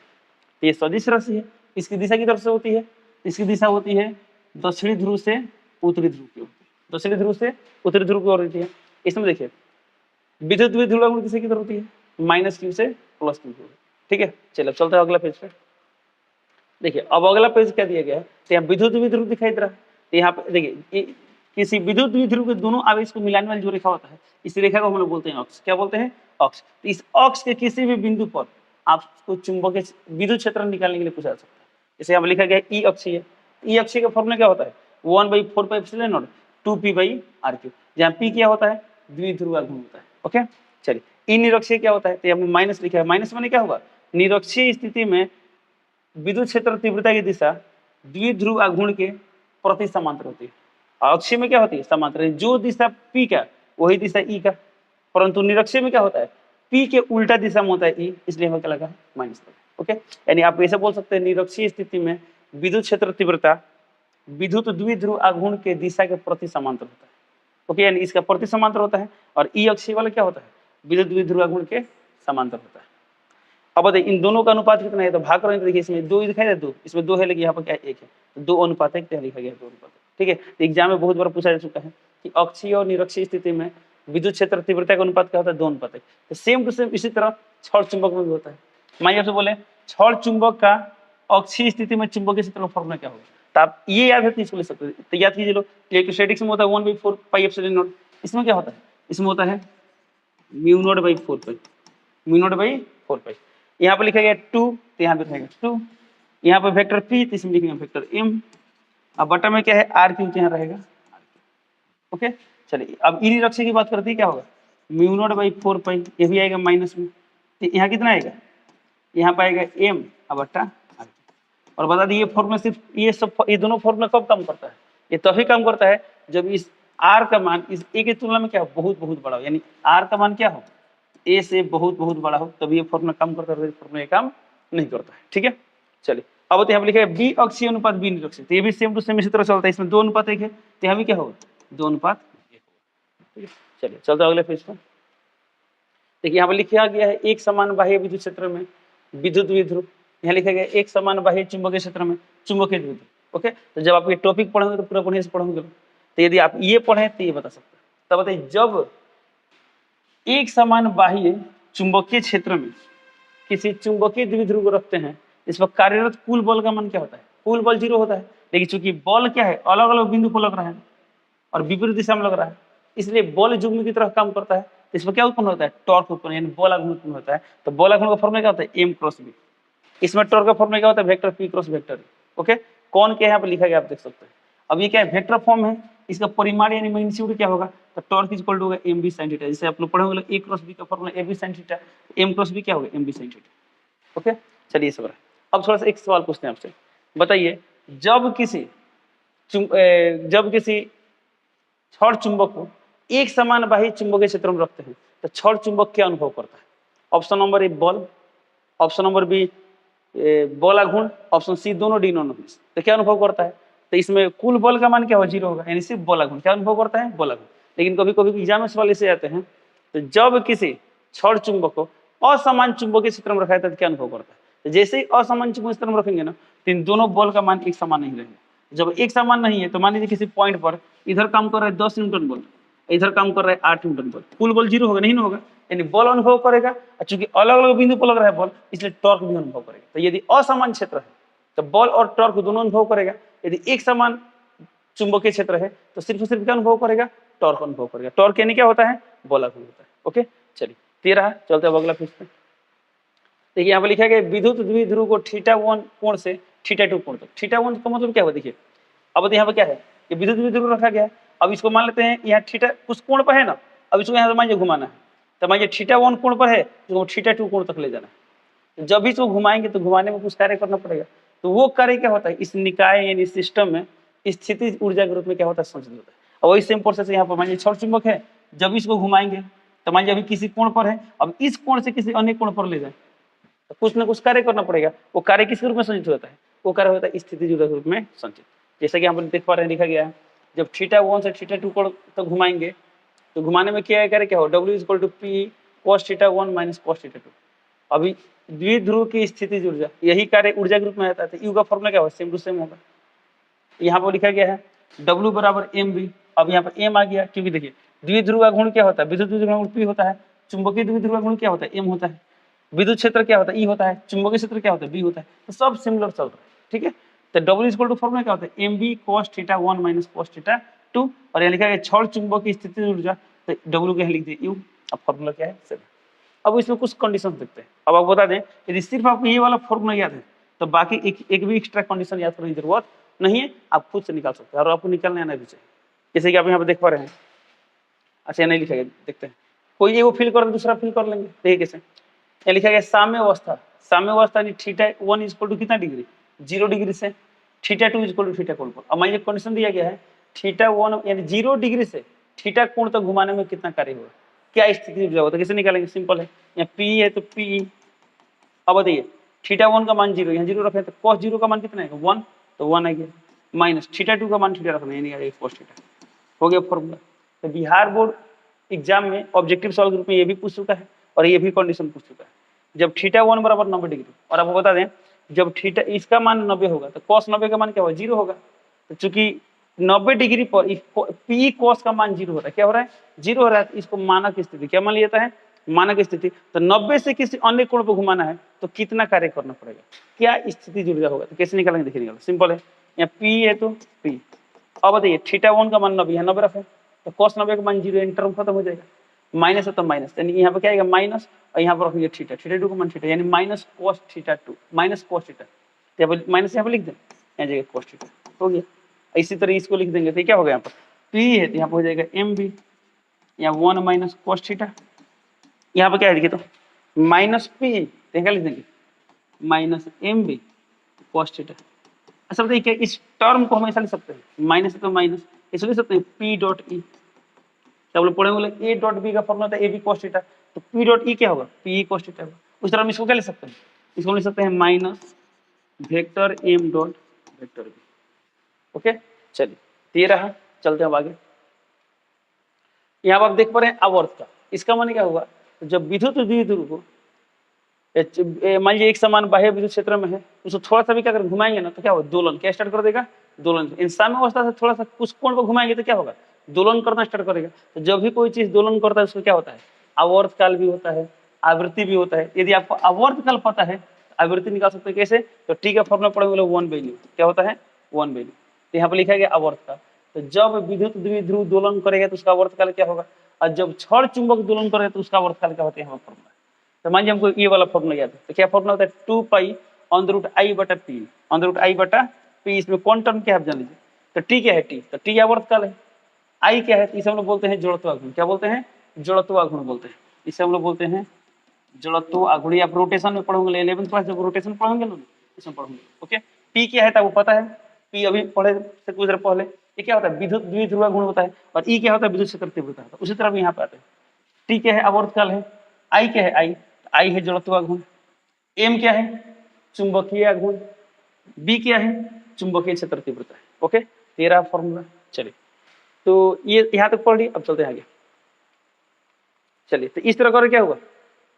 तो ये सदिश राशि है। इसकी दिशा की तरफ से होती है, इसकी दिशा होती है दक्षिणी ध्रुव से उत्तरी ध्रुव की ओर, दक्षिणी ध्रुव से उत्तरी ध्रुव की ओर होती है। इसमें देखिए विद्युत द्विध्रुव गुण किसकी तरफ होती है, -Q से +Q की ओर। ठीक है, चलिए चलते हैं अगला पेज पे। देखिए अब अगला पेज क्या दिया गया है, तो यहाँ विद्युत द्विध्रुव दिखाई दे रहा है। तो यहाँ पे देखिए किसी विद्युत द्विध्रुव के दोनों आवेश को मिलाने वाली जो रेखा होता है इस रेखा को हम लोग बोलते हैं अक्ष। क्या बोलते हैं? अक्ष। तो इस अक्ष के किसी भी बिंदु पर आपको चुंबकीय विद्युत क्षेत्र निकालने के लिए पूछा जा सकता है। जैसे यहाँ लिखा गया ई अक्षीय, ई अक्षीय का फॉर्मूला क्या होता है? 1/4πε0 2p/r3, जहाँ p क्या होता है? द्विध्रुव आघूर्ण होता है। ओके, चलिए ई निरक्षीय क्या होता है? तो हमने माइनस लिखा है। माइनस माने क्या होगा? निरक्षीय स्थिति में विद्युत क्षेत्र तीव्रता की दिशा द्विध्रुव आघूर्ण के प्रति समांतर होती है। अक्षीय में क्या होती है? समांतर। जो दिशा p का वही दिशा ई का, परंतु निरक्षीय में क्या होता है? p के उल्टा दिशा में होता है ई, इसलिए हमें क्या लगा? माइनस लगा। ओके, यानी आप ऐसे बोल सकते हैं निरक्षीय स्थिति में विद्युत क्षेत्र तीव्रता विद्युत द्विध्रुव आघूर्ण के दिशा के प्रति समांतर होता है। ओके, यानी इसका प्रति समांतर होता है। और ई अक्षीय वाला क्या होता है? विद्युत द्विध्रुव आघूर्ण के समांतर होता है। अब बताइए इन दोनों का अनुपात कितना है? तो भाग करेंगे तो देखिए इसमें 2 दिखाई दे, 2 इसमें 2 है, लेकिन यहाँ पर क्या 1 है, तो 2 अनुपात 1 लिखा गया है, 2 अनुपात 1। ठीक है, तो एग्जाम में बहुत बार पूछा जा चुका है कि अक्षीय और निरक्षीय स्थिति में विद्युत क्षेत्र तीव्रता का अनुपात क्या होता है? 2 अनुपात 1। तो सेम टू सेम इसी तरह छड़ चुंबक में भी होता है। मानिए आपसे बोले छड़ चुंबक का अक्षीय स्थिति में चुंबकीय क्षेत्र का फॉर्मूला क्या होगा? तो आप ये याद है तो इसको ले सकते हैं। तो याद कीजिए लो, इलेक्ट्रोस्टैटिक्स में होता है 1/4πε0। इसमें क्या होता है? इसमें होता है μ0/4π, μ0/4π। यहाँ पर लिखा गया 2, तो यहाँ पे रहेगा 2। यहाँ पर वेक्टर p, तो इसमें लिखेंगे वेक्टर m। अब बटा में क्या है? r3, तो यहाँ रहेगा। ओके, चलिए अब ई निरक्षीय की बात करते हैं, क्या होगा? μ0/4π, ये भी आएगा माइनस में, तो यहाँ कितना आएगा? यहाँ पर आएगा m बटा r। और बता दी ये फॉर्मूला सिर्फ ये दोनों फॉर्मूला कब काम करता है? ये तभी काम करता है जब इस r का मान इस a की तुलना में क्या हो? बहुत बहुत बड़ा हो, यानी r का मान क्या हो? a से बहुत बहुत बड़ा हो, तभी ये फॉर्मूला काम करता है, फॉर्मूला ये काम नहीं करता है। ठीक है, चलिए अब तो यहाँ पर लिखा है b अक्षीय अनुपात b निरक्षीय, तो ये भी सेम टू सेम इसी तरह चलता है। इसमें 2 अनुपात 1 है, तो यहाँ भी क्या होगा? 2 अनुपात 1 होगा। ठीक है, चलिए चलते अगले पेज पर। देखिए यहाँ पर लिखा गया है एक समान बाह्य विद्युत क्षेत्र में विद्युत द्विध्रुव, यहाँ लिखा गया एक समान बाह्य चुंबकीय क्षेत्र में चुंबकीय द्विध्रुव। ओके, तो जब आप ये टॉपिक पढ़ोगे तो पूरा बढ़िया से पढ़ोगे। तो यदि आप ये पढ़े तो ये बता सकते हैं। तब बताइए जब एक समान बाह्य चुंबकीय क्षेत्र में किसी चुंबकीय द्विध्रुव को रखते हैं, इस पर कार्यरत कुल बल का मान क्या होता है? कुल बल 0 होता है, लेकिन चूंकि बल क्या है? अलग अलग बिंदु पर लग रहा है और विपरीत दिशा में लग रहा है, इसलिए बल युग्म की तरह काम करता है। इस पर क्या उत्पन्न होता है? टॉर्क उत्पन्न, यानी बल आघूर्ण उत्पन्न होता है। तो बल आघूर्ण का फॉर्मूला क्या होता है? m cross b। इसमें टॉर्क का फॉर्मूला क्या होता है? Vector p cross vector. Okay, कौन क्या यहाँ पे लिखा गया आप देख सकते हैं। अब ये क्या है? वेक्टर फॉर्म है, इसका परिमाण यानी मैग्नीट्यूड क्या होगा? तो टॉर्क इज इक्वल टू होगा mb sin थीटा। जैसे आप लोग पढ़े होंगे a क्रॉस b का formula ab sin theta, m cross b क्या होगा? mb sin theta. ओके, चलिए सब रहा। अब थोड़ा सा एक सवाल पूछते हैं आपसे, बताइए जब किसी छड़ चुंबक को एक समान बाह्य चुंबकीय क्षेत्र में रखते हैं तो छड़ चुंबक क्या अनुभव करता है? ऑप्शन नंबर ए बल, ऑप्शन नंबर बी बल आघूर्ण, ऑप्शन सी दोनों डी नॉन। तो क्या अनुभव करता है? तो इसमें कुल बल का मान क्या होगा? 0 होगा, यानी सिर्फ बल आघूर्ण। क्या अनुभव करता है? बल आघूर्ण। लेकिन कभी कभी एग्जाम में सवाल ऐसे आते हैं, तो जब किसी छड़ चुंबक को असमान चुंबकीय क्षेत्र में रखा जाता है तो क्या अनुभव करता है? तो जैसे ही असमान चुंबकीय क्षेत्र में रखेंगे ना, तो इन दोनों बल का मान एक समान नहीं रहेगा। जब एक समान नहीं है तो मान लीजिए किसी पॉइंट पर इधर काम कर रहा है 10 न्यूटन बल, इधर काम कर रहा है 8 न्यूटन बल, कुल बल 0 होगा? नहीं ना होगा, यानी बल अनुभव करेगा। और चूंकि अलग अलग बिंदु पर लग रहा है बल, इसलिए टॉर्क भी अनुभव करेगा। तो यदि असमान क्षेत्र है तो बल और टॉर्क दोनों अनुभव करेगा। यदि एक समान चुंबकीय क्षेत्र है तो सिर्फ और सिर्फ क्या अनुभव करेगा? टॉर्क अनुभव करेगा। टॉर्क यानी क्या होता है? बल आघूर्ण होता है। ओके, चलिए 13 चलते हैं अगला पेज पे। देखिए यहाँ पर लिखा गया विद्युत द्विध्रुव को θ1 कोण से θ2 कोण तक। θ1 का मतलब क्या हुआ? देखिए अब यहाँ पर क्या है? ये विद्युत द्विध्रुव रखा गया है। अब इसको मान लेते हैं यहाँ थीटा कुछ कोण पर है ना, अब इसको यहाँ से मान लीजिए घुमाना है, तो मान लीजिए θ1 कोण पर है, तो θ2 कोण तक ले जाना है। तो जब भी इसको घुमाएंगे तो घुमाने में कुछ कार्य करना पड़ेगा। तो वो कार्य क्या होता है? इस निकाय यानी सिस्टम में स्थितिज ऊर्जा के रूप में क्या होता है? संचित होता है। और वही सेम प्रोसेस यहाँ पर मान लीजिए छड़ चुंबक है, जब इसको घुमाएंगे तो मान लीजिए अभी किसी कोण पर है, अब इस कोण से किसी अन्य कोण पर ले जाए तो कुछ ना कुछ कार्य करना पड़ेगा। वो कार्य किस रूप में संचित होता है? वो कार्य होता है स्थितिज ऊर्जा के रूप में संचित। जैसा कि यहाँ पर देख पा रहे हैं लिखा गया है, जब θ1 से θ2 कोण तक घुमाएंगे तो घुमाने में क्या कार्य क्या हो? W = P cos θ1 - cos θ2। अभी द्विध्रुव की स्थितिज ऊर्जा, यही कार्य ऊर्जा के रूप में आता है। तो U का फॉर्मूला क्या होगा? सेम टू सेम होगा। यहाँ पर लिखा गया है W = mv। अब यहाँ पर m आ गया, क्योंकि देखिए द्विध्रुव आघूर्ण क्या होता है? विद्युत द्विध्रुव आघूर्ण P होता है, चुंबकीय द्विध्रुव आघूर्ण क्या होता है? m होता है, विद्युत क्षेत्र क्या होता है? E होता है, चुंबकीय क्षेत्र क्या होता है? B होता है। तो सब सिमिलर चल रहा है। ठीक है, तो डब्ल्यू इक्वल टू फॉर्मूला क्या होता है, M B cos theta 1 minus cos theta 2, और यहाँ लिखा है छड़ चुंबक की स्थिति ऊर्जा, तो डब्ल्यू के यहाँ लिख दिए यू। अब फॉर्मूला क्या है 7। अब इसमें कुछ कंडीशन देखते हैं। अब आपको बता दें यदि सिर्फ आपको ये वाला फॉर्मूला याद है तो बाकी एक भी एक्स्ट्रा कंडीशन याद करने की जरूरत नहीं है, आप खुद से निकाल सकते हैं और आपको निकालने आना भी चाहिए। जैसे कि आप यहाँ पे देख पा रहे हैं, अच्छा नहीं लिखा गया, देखते हैं कोई एगो फिल कर दूसरा फिल कर लेंगे। देखिए कैसे यहाँ लिखा गया साम्य अवस्था, साम्य अवस्था यानी थीटा 1 इक्वल टू कितना डिग्री, 0 डिग्री से, थीटा 2 इक्वल टू थीटा कोण पर। अब मान लीजिए कंडीशन दिया गया है थीटा 1 यानी 0 डिग्री से थीटा कोण तक घुमाने में कितना कार्य होगा, क्या स्थिति ऊर्जा होता है, कैसे निकालेंगे, सिंपल है। यहाँ पी है तो पी, अब बताइए थीटा 1 का मान 0, यहाँ 0 रखे तो cos 0 का मान कितना है 1, तो 1 आ गया, माइनस थीटा 2 का मान थीटा रखना है यानी cos थीटा, हो गया फॉर्मूला। तो बिहार बोर्ड एग्जाम में ऑब्जेक्टिव सवाल के रूप में ये भी पूछ चुका है और ये भी कंडीशन पूछ चुका है। जब थीटा 1 बराबर 90 डिग्री, और आपको बता दें जब थीटा इसका मान 90 होगा तो cos 90 का मान क्या होगा 0 होगा। तो चूंकि 90 डिग्री पर पी cos का मान 0 हो रहा है, क्या हो रहा है 0 हो रहा है, तो इसको मानक स्थिति क्या मान लिया जाता है, मानक स्थिति। तो 90 से किसी अन्य कोण पर घुमाना है तो कितना कार्य करना पड़ेगा, क्या स्थिति ऊर्जा होगा, तो कैसे निकालेंगे देखिए, निकालो सिंपल है। यहाँ पी है तो पी, अब बताइए थीटा 1 का मान 90, यहाँ 90 रखे तो cos 90 का मान 0, इंटर्म खत्म हो जाएगा, माइनस है तो माइनस, यानी यहाँ पे क्या आएगा माइनस, और यहाँ पर रखेंगे थीटा, थीटा 2 का मान थीटा यानी minus cos theta 2, minus cos theta, यहाँ पर माइनस यहाँ पर लिख दें, यहाँ जगह cos थीटा हो गया। इसी तरह इसको लिख देंगे तो क्या हो गया, यहाँ पर पी है तो यहाँ पर हो जाएगा एम बी, यहाँ 1 माइनस cos थीटा, यहाँ पर क्या है देखिए तो माइनस पी, तो क्या लिख देंगे minus M B cos theta. अच्छा बताइए क्या इस टर्म को हम ऐसा लिख सकते हैं, माइनस है तो माइनस, ऐसा लिख सकते हैं पी डॉट ई, क्या बोले पढ़े बोले ए डॉट बी का फॉर्मूला था ए बी cos थीटा, तो पी डॉट ई क्या होगा पी cos थीटा होगा। उस तरह हम इसको क्या लिख सकते हैं, इसको लिख सकते हैं minus vector M dot vector B. Okay चलिए ये रहा, चलते हैं अब आगे। यहाँ पर आप देख पा रहे हैं आवर्त का, इसका मान क्या होगा, जब विद्युत द्विध्रुव को मान लीजिए एक समान बाह्य विद्युत क्षेत्र में है, उसको थोड़ा सा भी क्या कर घुमाएंगे ना तो क्या होगा दोलन, क्या स्टार्ट कर देगा दोलन। इंसान अवस्था से थोड़ा सा कुछ कोण पर घुमाएंगे तो क्या होगा दोलन करना स्टार्ट करेगा। तो जब भी कोई चीज दोलन करता है उसको क्या होता है आवर्त काल भी होता है, आवृत्ति भी होता है। यदि आपको आवर्त काल पता है आवृत्ति निकाल सकते हैं कैसे, तो टी का फॉर्मूला पढ़ेंगे 1/, क्या होता है 1/। तो यहाँ पर लिखा गया आवर्त काल, तो जब विद्युत द्विध्रुव दोलन करेगा तो उसका आवर्त काल क्या होगा, और जब छड़ चुंबक दोलन करेगा तो उसका आवर्त काल क्या होता है यहाँ फॉर्मूला। तो मान लीजिए हमको ये वाला फॉर्मूला याद है, तो क्या फॉर्मूला होता है 2 पाई √i/p, √i/p, इसमें कौन टर्म क्या है आप जान लीजिए। तो टी क्या है टी, तो टी आवर्त काल है, आई क्या है, इसे हम लोग बोलते हैं जड़त्वाघूर्ण, क्या बोलते हैं जड़त्वाघूर्ण बोलते हैं, इसे हम लोग बोलते हैं जड़त्वाघूर्ण। आप रोटेशन में पढ़ोगे 11th क्लास जब रोटेशन पढ़ोगे ना इसमें पढ़ोगे। ओके पी क्या है तो वो पता है, पी अभी पढ़े से कुछ देर पहले, ये क्या होता है विद्युत द्विध्रुव गुण होता है, और ई क्या होता है विद्युत क्षेत्र तीव्रता होता है। उसी तरह यहाँ पे आता है टी क्या है आवर्त काल है, आई क्या है आई है जड़त्वाघूर्ण, एम क्या है चुंबकीय गुण, बी क्या है चुंबकीय क्षेत्र तीव्रता है। Okay 13 formula. चलिए तो ये यहाँ तक पढ़ लिया, अब चलते हैं आगे। चलिए तो इस तरह कर क्या होगा,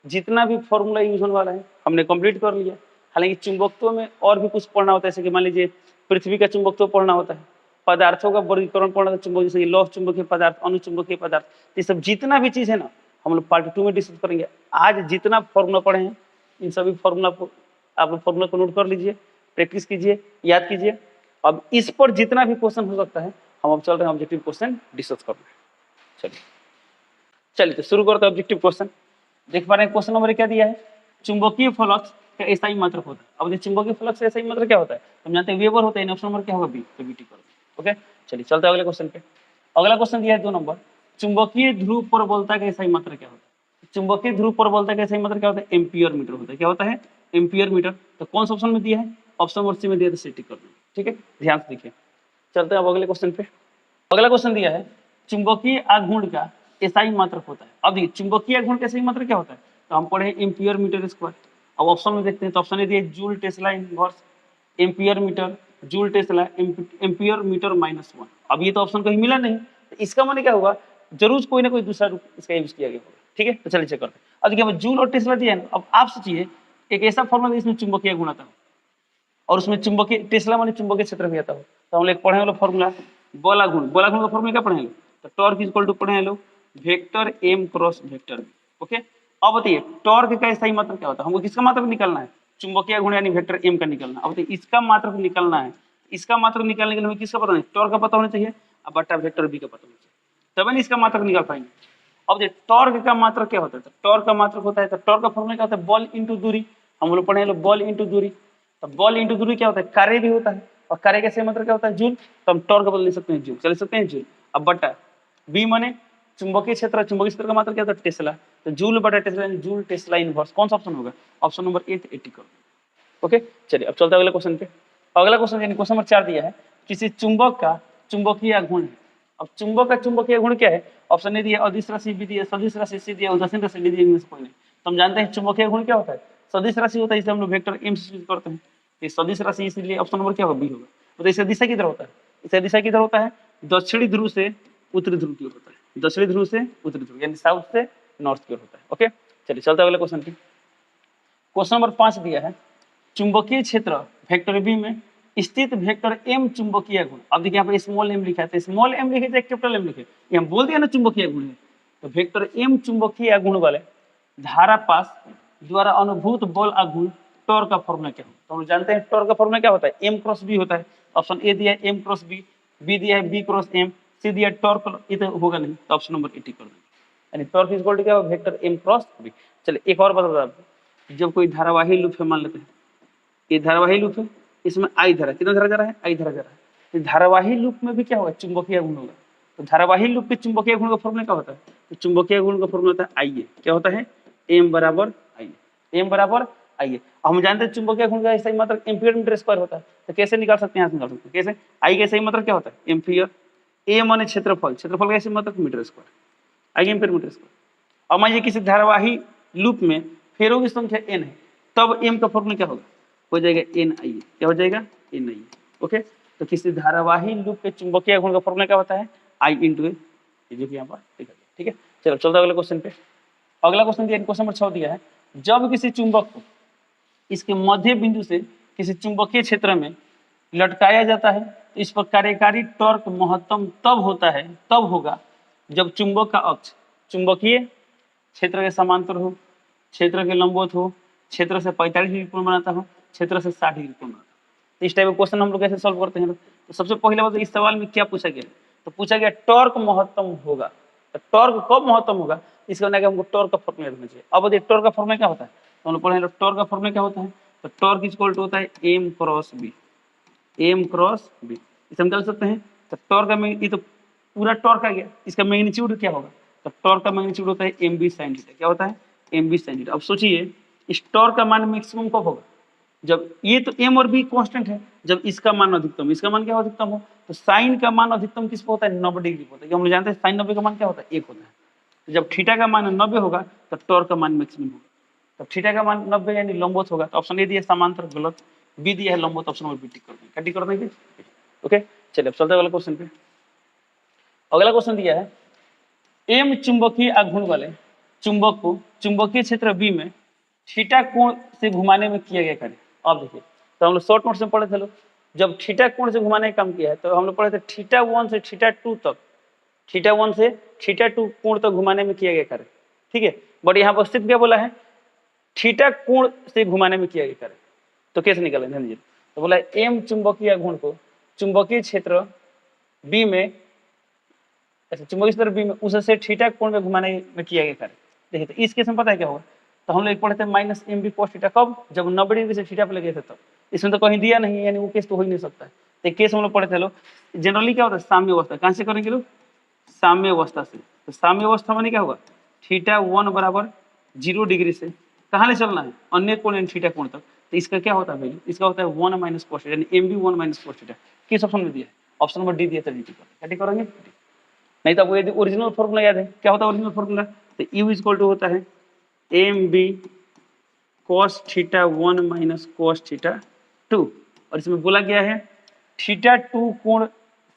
जितना भी फॉर्मूला यूज होने वाला है हमने कंप्लीट कर लिया। हालांकि चुंबकत्व में और भी कुछ पढ़ना होता है, जैसे कि मान लीजिए पृथ्वी का चुंबकत्व पढ़ना होता है, पदार्थों का वर्गीकरण पढ़ना होता है चुंबक, जैसे लौह चुंबकीय पदार्थ, अनुचुंबकीय पदार्थ, ये सब जितना भी चीज है ना हम लोग पार्ट 2 में डिस्कस करेंगे। आज जितना फॉर्मूला पढ़े हैं इन सभी फॉर्मूला को आप लोग फॉर्मूला को नोट कर लीजिए, प्रैक्टिस कीजिए, याद कीजिए। अब इस पर जितना भी क्वेश्चन हो सकता है हम अब चल रहे हैं ऑब्जेक्टिव क्वेश्चन डिस्कस करना। चलिए तो शुरू करते हैं ऑब्जेक्टिव क्वेश्चन। देख पा रहे हैं क्वेश्चन नंबर क्या दिया है, चुंबकीय फ्लक्स का SI मात्रक होता है। अब चुंबकीय फ्लक्स का SI मात्रक क्या होता है हम जानते हैं वेबर होता है, ऑप्शन नंबर क्या होगा बी, तो बीटी कर। ओके चलिए चलते हैं अगले क्वेश्चन पे। अगला क्वेश्चन दिया है 2 नंबर, चुंबकीय ध्रुव प्रबलता का SI मात्रक क्या होता है। चुंबकीय ध्रुव प्रबलता का SI मात्रक क्या होता है एम्पियर मीटर होता है, क्या होता है एम्पियर मीटर। तो कौन सा ऑप्शन में दिया है, ऑप्शन नंबर सी में दिया, तो सी टिक कर दो। ठीक है ध्यान से देखिए, चलते हैं अब अगले क्वेश्चन पे। अगला क्वेश्चन दिया है चुंबकीय आघूर्ण का SI मात्रक होता है। अब देखिए चुंबकीय आघूर्ण का SI मात्रक क्या होता है, तो हम पढ़े एम्पियर मीटर स्क्वायर। अब ऑप्शन में देखते हैं तो ऑप्शन दिया joule tesla inverse, ampere metre, joule tesla, ampere metre -1। अब ये तो ऑप्शन कहीं मिला नहीं, तो इसका माने क्या होगा जरूर कोई ना कोई दूसरा रूप इसका यूज किया गया होगा। ठीक है तो चलिए चेक करते हैं। अब देखिए जूल और टेस्ला दिया है, अब आप सोचिए एक ऐसा फॉर्मूला जिसमें चुंबकीय गुण आता हो और उसमें चुंबकीय टेस्ला माने चुंबकीय क्षेत्र भी आता हो, तो हम लोग पढ़े वाला फॉर्मूला बोला गुण का फॉर्मूला क्या पढ़े, तो टॉर्क इज इक्वल टू पढ़े लोग vector m cross vector v। Okay अब बताइए टॉर्क का SI मात्रक क्या होता है, हमको किसका मात्रक निकालना है, चुंबकीय गुण यानी वेक्टर m का निकालना। अब बताइए इसका मात्रक निकालना है इसका मात्रक निकालने के लिए हमें किसका पता नहीं, टॉर्क का पता होना चाहिए और बट्टा वेक्टर बी का पता होना चाहिए, तभी इसका मात्रक निकाल पाएंगे। अब देखिए टॉर्क का मात्रक क्या होता है, तो टॉर्क का मात्रक होता है, तो टॉर्क का फॉर्मूला क्या होता है, बॉल इंटू दूरी। हम लोग पढ़े हैं बॉल इंटू दूरी, तो बॉल इंटू दूरी क्या होता है, कार्य भी होता है, और कार्य का सही मतलब क्या होता है, जूल, तो हम टॉर्क बदल सकते हैं जूल, चल सकते हैं जूल। अब बट्टा बी माने चुंबकीय क्षेत्र, चुंबकीय क्षेत्र का मात्रक क्या होता है, टेस्ला, तो जूल बटा टेस्ला, जूल टेस्ला इनवर्स, कौन सा ऑप्शन होगा, ऑप्शन नंबर 8 80 कर। ओके चलिए अब चलते हैं अगले क्वेश्चन पे। अगला क्वेश्चन यानी क्वेश्चन नंबर 4 दिया है, किसी चुंबक का चुंबकीय गुण है। अब चुंबक का चुंबकीय गुण क्या है, ऑप्शन ए दिया अदिश राशि, बी दिया सदिश राशि, सी दिया उदासीन राशि, डी दिया इनमें से कोई नहीं। तो हम जानते हैं चुंबकीय गुण क्या होता है, सदिश राशि होता है, इसे हम लोग वेक्टर एम से करते हैं, ये सदिश राशि, इसलिए ऑप्शन नंबर क्या होगा, बी होगा। तो इसका दिशा किधर होता है, इसका दिशा किधर होता है, दक्षिणी ध्रुव से उत्तरी ध्रुव की ओर होता है, दक्षिणी ध्रुव से उत्तरी ध्रुव यानी साउथ से नॉर्थ की ओर होता है। ओके चलिए चलते हैं अगले क्वेश्चन पे। क्वेश्चन नंबर 5 दिया है, चुंबकीय क्षेत्र वेक्टर बी में स्थित वेक्टर एम चुंबकीय गुण। अब देखिए यहाँ पे स्मॉल एम लिखा है, तो स्मॉल एम लिखे चाहे कैपिटल एम लिखे, ये हम बोल दिया ना चुंबकीय गुण है, तो वेक्टर एम चुंबकीय गुण वाले धारा पास द्वारा अनुभूत बल आघूर्ण टॉर्क का फॉर्मूला क्या हो। तो हम जानते हैं टॉर्क का फॉर्मूला क्या होता है, एम क्रॉस बी होता है। ऑप्शन ए दिया है एम क्रॉस बी, बी दिया है बी क्रॉस एम, सी दिया टॉर्क, ये तो होगा नहीं, तो ऑप्शन नंबर 80 कर देंगे, यानी टॉर्क इज इक्वल टू क्या होगा, वेक्टर एम क्रॉस बी। चलिए एक और बता दो आपको, जब कोई धारावाही लूप है, मान लेते हैं ये धारावाही लूप है, इसमें आई धारा, कितना धारा जा रहा है, आई धारा जा रहा है, तो धारावाही लूप में भी क्या होगा, चुंबकीय गुण होगा। तो धारावाही लूप के चुंबकीय गुण का फॉर्मूला क्या होता है, तो चुंबकीय गुण का फॉर्मूला होता है आई ए, क्या होता है, एम बराबर आई ए, एम बराबर आई ए। हम जानते हैं चुंबकीय गुण का सही मात्रक एम्पीयर मीटर स्क्वायर होता है, तो कैसे निकाल सकते हैं, यहाँ से निकाल सकते हैं कैसे, आई का सही मात्रक क्या होता है, एम्पीयर, ए माने क्षेत्रफल, क्षेत्रफल का सही मात्रक मीटर स्क्वायर, आई एम्पीयर मीटर स्क्वायर। अब मान लीजिए किसी धारावाही लूप में फेरों की संख्या n है, तब m का फॉर्मूला क्या होगा, हो जाएगा एन आई ए, क्या हो जाएगा, एन आई ए। ओके तो किसी धारावाही लूप के चुंबकीय गुण का फॉर्मूला क्या होता है, आई इंटू ए, जो कि यहाँ पर लिखा गया। ठीक है चलो चलते अगले क्वेश्चन पे। अगला क्वेश्चन दिया, क्वेश्चन नंबर 6 दिया है, जब किसी चुंबक को इसके मध्य बिंदु से किसी चुंबकीय क्षेत्र में लटकाया जाता है, तो इस पर कार्यकारी टॉर्क महत्तम तब होता है, तब होगा जब चुंबक का अक्ष चुंबकीय क्षेत्र के समांतर हो, क्षेत्र के लंबवत हो, क्षेत्र से 45 डिग्री कोण बनाता हो, क्षेत्र से 60 डिग्री कोण बनाता हो। तो इस टाइप का क्वेश्चन हम लोग कैसे सॉल्व करते हैं, तो सबसे पहले बात इस सवाल में क्या पूछा गया, तो पूछा गया टॉर्क महत्तम होगा, तो टॉर्क कब महत्तम होगा, इसका हमको टॉर्क का फॉर्मूला रखना चाहिए। अब देखिए टॉर्क का फॉर्मूला क्या होता है, तो हम लोग पढ़े टॉर्क का फॉर्मूला क्या होता है, तो टॉर्क इक्वल टू होता है M cross B, M cross B, इसे हम चल सकते हैं। तो टॉर्क का ये तो पूरा टॉर्क आ गया, इसका मैग्नीट्यूड क्या होगा, तो टॉर्क का मैग्नीट्यूड होता है एम बी साइन थीटा, क्या होता है, एम बी साइन थीटा। अब सोचिए इस टॉर्क का मान मैक्सिमम कब होगा, जब ये तो एम और बी कांस्टेंट है, जब इसका मान अधिकतम, इसका मान क्या अधिकतम हो, तो साइन का मान अधिकतम किस पे होता है, 90 डिग्री पे होता है। हम लोग जानते हैं साइन 90 का मान क्या होता है, 1 होता है। तो जब थीटा का मान 90 होगा तो टॉर्क का मान मैक्सिमम होगा, तब थीटा का मान 90 यानी लंबवत होगा। तो ऑप्शन ए दिया समांतर गलत, बी दिया है लंबवत, ऑप्शन नंबर बी टिक कर देंगे, क्या टिक कर देंगे। ओके चलिए अब चलते हैं अगले क्वेश्चन पे। अगला क्वेश्चन दिया है, एम चुंबकीय आघूर्ण वाले चुंबक को चुंबकीय क्षेत्र बी में थीटा कोण से घुमाने में किया गया कार्य। अब देखिए तो हम लोग शॉर्ट नोट में पढ़े थे लोग, जब थीटा कोण से घुमाने का काम किया है, तो हम लोग पढ़े थे थीटा 1 से थीटा 2 तक, थीटा 1 से थीटा 2 कोण तक घुमाने में किया गया कार्य। ठीक है बट यहाँ पर सिर्फ क्या बोला है, थीटा कोण से घुमाने में किया गया कार्य। तो कैसे निकालें ध्यान दीजिए, तो बोला एम चुंबकीय आघूर्ण को चुंबकीय क्षेत्र बी में, ऐसे चुंबकीय क्षेत्र बी में उससे थीटा कोण में घुमाने में किया गया कार्य। देखिए तो इस केस में पता है क्या होगा, तो हम लोग पढ़े थे minus M B cos theta, कब, जब 90 डिग्री से थीटा पे लगे थे तब। इसमें तो कहीं दिया नहीं, यानी वो केस तो हो ही नहीं सकता है। तो केस हम लोग पढ़े थे लोग, जनरली क्या होता है साम्य अवस्था, कहाँ से करेंगे लोग, साम्य अवस्था से। तो साम्य अवस्था माने क्या होगा, थीटा 1 बराबर 0 डिग्री से कहाँ ले चलना है, अन्य कोण यानी थीटा कोण तक। तो इसका क्या होता है वैल्यू, इसका होता है 1 माइनस कॉस थीटा, यानी M B 1 minus cos theta. किस ऑप्शन में दिया है, ऑप्शन नंबर डी दिया था, क्या टिक करेंगे। नहीं तो आपको यदि ओरिजिनल फॉर्मूला याद है, क्या होता है ओरिजिनल फॉर्मूला, तो यू इक्वल टू होता है M B cos theta 1 minus cos theta 2, और इसमें बोला गया है थीटा 2 कोण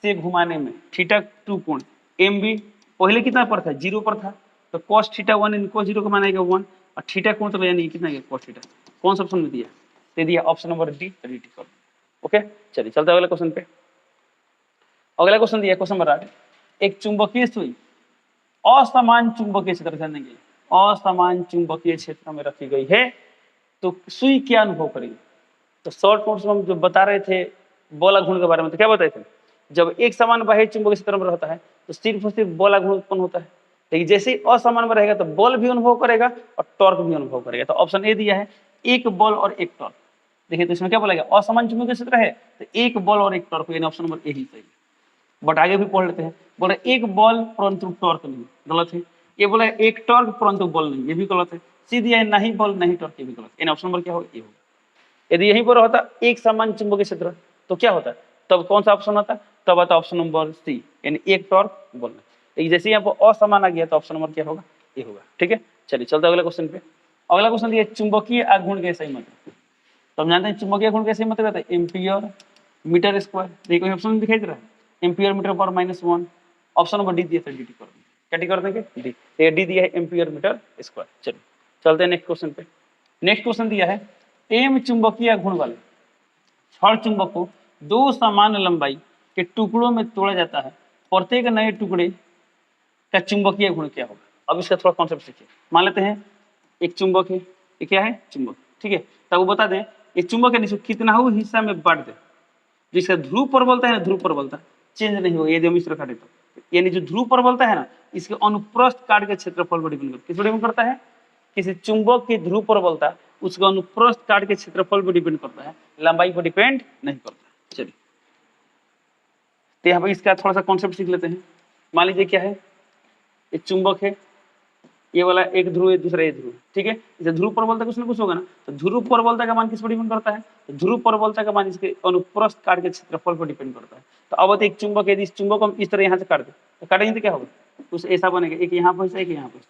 से घुमाने में, थीटा 2 कोण एम बी पहले कितना पर था, 0 पर था, तो कॉस थीटा 1 यानी कॉस 0 का मान आएगा 1, और थीटा कोण तो यानी कितना गया कॉस थीटा। कौन सा ऑप्शन में दिया, दे दिया ऑप्शन नंबर डी, डी कर। ओके चलिए चलते हैं अगले क्वेश्चन पे। अगला क्वेश्चन दिया क्वेश्चन नंबर 8, एक चुंबकीय सुई असमान चुंबकीय क्षेत्र से देंगे, असमान चुंबकीय क्षेत्र में रखी गई है, तो सुई क्या अनुभव करेगी। तो शॉर्ट नोट्स में हम जो बता रहे थे बोला घूर्ण के बारे में तो क्या बताए थे, जब एक समान बाह्य चुंबकीय क्षेत्र में रहता है तो सिर्फ और सिर्फ बोला घूर्ण उत्पन्न होता है, लेकिन जैसे ही असमान में रहेगा तो बल भी अनुभव करेगा और टॉर्क भी अनुभव करेगा। तो ऑप्शन ए दिया है, एक बल और एक टॉर्क। देखिए तो इसमें क्या बोलेगा, असमान चुंबकीय क्षेत्र है तो एक बल और एक टॉर्क, यानी ऑप्शन नंबर ए ही सही है। बट आगे भी पढ़ लेते हैं, बोल रहे एक बल परंतु टॉर्क नहीं, गलत है। ये बोला एक टॉर्क परंतु बल नहीं, ये भी गलत है। सी दिया है नहीं बल नहीं टॉर्क, ये भी गलत, यानी ऑप्शन नंबर क्या होगा, ये होगा। यदि यहीं पर होता एक समान चुंबकीय क्षेत्र तो क्या होता, तब कौन सा ऑप्शन आता, तब आता ऑप्शन नंबर सी, यानी एक टॉर्क बल नहीं। लेकिन जैसे यहाँ पर असमान आ गया तो ऑप्शन नंबर क्या होगा, ये होगा। ठीक है, चलिए चलते अगले क्वेश्चन पे। अगला क्वेश्चन दिया चुंबकीय आघूर्ण के सही मतलब। तो हम जानते हैं चुंबकीय आघूर्ण कैसे मतलब रहता है, एम्पियर मीटर स्क्वायर। देखो ऑप्शन दिखाई दे रहा है, एम्पियर मीटर पर -1। ऑप्शन नंबर डी दिया था, डी कर देंगे, क्या डी कर देंगे, डी। ये डी दिया है एम्पियर मीटर स्क्वायर। चलिए चलते हैं नेक्स्ट क्वेश्चन पे। नेक्स्ट क्वेश्चन दिया है एम चुंबकीय आघूर्ण वाले छड़ चुंबक को दो समान लंबाई के टुकड़ों में तोड़ा जाता है, प्रत्येक नए टुकड़े का चुंबकीय गुण क्या होगा। अब इसका थोड़ा कॉन्सेप्ट सीखिए। मान लेते हैं एक चुंबक है, ये क्या है, चुंबक, ठीक है। तब वो बता दें ये चुंबक है कितना हो हिस्सा में बांट दे, जिसका ध्रुव प्रबलता है ना, ध्रुव प्रबलता चेंज नहीं होगा यदि हम इस तरह काटे तो, यानी जो ध्रुव प्रबलता है ना, इसके अनुप्रस्थ काट के क्षेत्रफल पर डिपेंड करता है। किस पर डिपेंड करता है, किसी चुंबक की ध्रुव प्रबलता उसका अनुप्रस्थ काट के क्षेत्रफल पर डिपेंड करता है, लंबाई पर डिपेंड नहीं करता। चलिए तो यहाँ पर इसका थोड़ा सा कॉन्सेप्ट सीख लेते हैं। मान लीजिए क्या है, एक चुंबक है, ये वाला एक ध्रुव है, दूसरा ये ध्रुव, ठीक है। इसे ध्रुव प्रबलता कुछ ना कुछ होगा ना, तो ध्रुव प्रबलता का मान किस पर डिपेंड करता है, तो ध्रुव प्रबलता का मान इसके अनुप्रस्थ काट के क्षेत्रफल पर डिपेंड करता है। तो अब एक चुंबक है, इस चुंबक को हम इस तरह यहाँ से काट दे तो काटेंगे तो क्या होगा, कुछ ऐसा बनेगा, एक यहाँ पर एक यहाँ पर।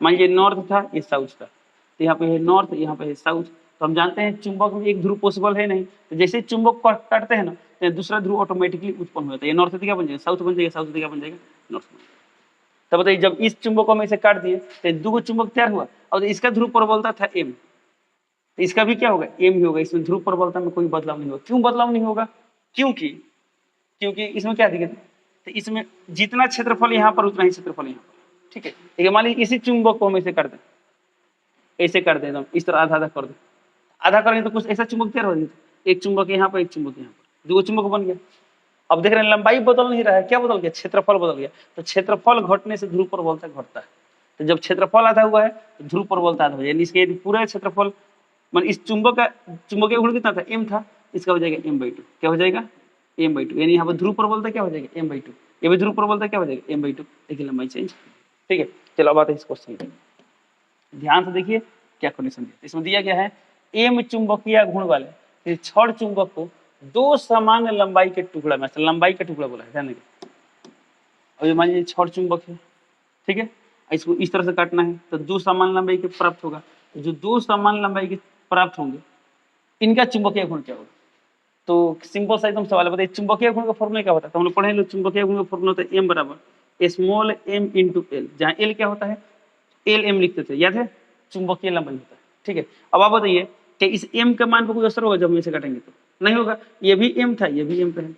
मान लीजिए नॉर्थ था, ये साउथ था, तो यहाँ पे है नॉर्थ, यहाँ पे है साउथ। तो हम जानते हैं चुंबक में एक ध्रुव पॉसिबल है नहीं, तो जैसे चुंबक को काटते हैं ना, तो दूसरा ध्रुव ऑटोमेटिकली उत्पन्न होता है। ये नॉर्थ से क्या बन जाएगा, साउथ बन जाएगा, साउथ से क्या बन जाएगा, नॉर्थ बन जाएगा। तब बताइए जब इस चुंबक को हम इसे काट दिए तो दो चुंबक तैयार हुआ, और इसका ध्रुव प्रबलता था एम, तो इसका भी क्या होगा, एम ही होगा। इसमें ध्रुव प्रबलता में कोई बदलाव नहीं होगा। क्यों बदलाव नहीं होगा, क्योंकि क्योंकि इसमें क्या दिक्कत है, तो इसमें जितना क्षेत्रफल यहाँ पर उतना ही क्षेत्रफल यहाँ पर, ठीक है। ठीक मान लीजिए इसी चुंबक को हम ऐसे कर दें, ऐसे कर दें, इस तरह आधा आधा कर दे, आधा करेंगे तो कुछ ऐसा चुंबक तैयार हो जाता, एक चुंबक यहाँ पर एक चुंबक यहाँ पर, दो चुंबक बन गया। अब देख रहे हैं लंबाई बदल नहीं रहा है, क्या बदल गया, क्षेत्रफल बदल गया। तो क्षेत्रफल घटने से ध्रुव प्रबलता घटता है। तो जब क्षेत्रफल आधा हुआ है तो ध्रुव प्रबलता आधा हो जाएगी। इसके यदि पूरा क्षेत्रफल मान इस चुंबक का चुंबकीय गुण कितना था, एम था, इसका हो जाएगा m/2। क्या हो जाएगा, m/2, यानी यहाँ पर ध्रुव प्रबलता क्या हो जाएगा, m/2। ये भी ध्रुव प्रबलता क्या हो जाएगा, m/2। देखिए लंबाई चेंज, ठीक है। चलो अब आते हैं इस क्वेश्चन में, ध्यान से देखिए क्या कंडीशन दिया। इसमें दिया गया है एम चुंबकीय गुण वाले छड़ चुंबक को दो समान लंबाई के टुकड़ा में, लंबाई का टुकड़ा बोला है, ध्यान देखिए। अब मान लीजिए छड़ चुंबक है, ठीक है, इसको इस तरह से काटना है तो दो समान लंबाई के प्राप्त होगा। तो जो दो समान लंबाई के प्राप्त होंगे इनका चुंबकीय गुण क्या होगा। तो सिंपल सा एकदम सवाल है, बताइए चुंबकीय गुण का फॉर्मूला क्या होता है। तो हम लोग पढ़े चुंबकीय गुण का फॉर्मूला होता है m बराबर स्मॉल m इंटू एल, जहाँ एल क्या होता है, एल एम लिखते थे, याद है, चुंबकीय लंबाई होता है, ठीक है। अब आप बताइए कि इस m के मान पर कोई असर होगा जब हम इसे काटेंगे, तो नहीं होगा। ये भी m था, ये भी m पे है,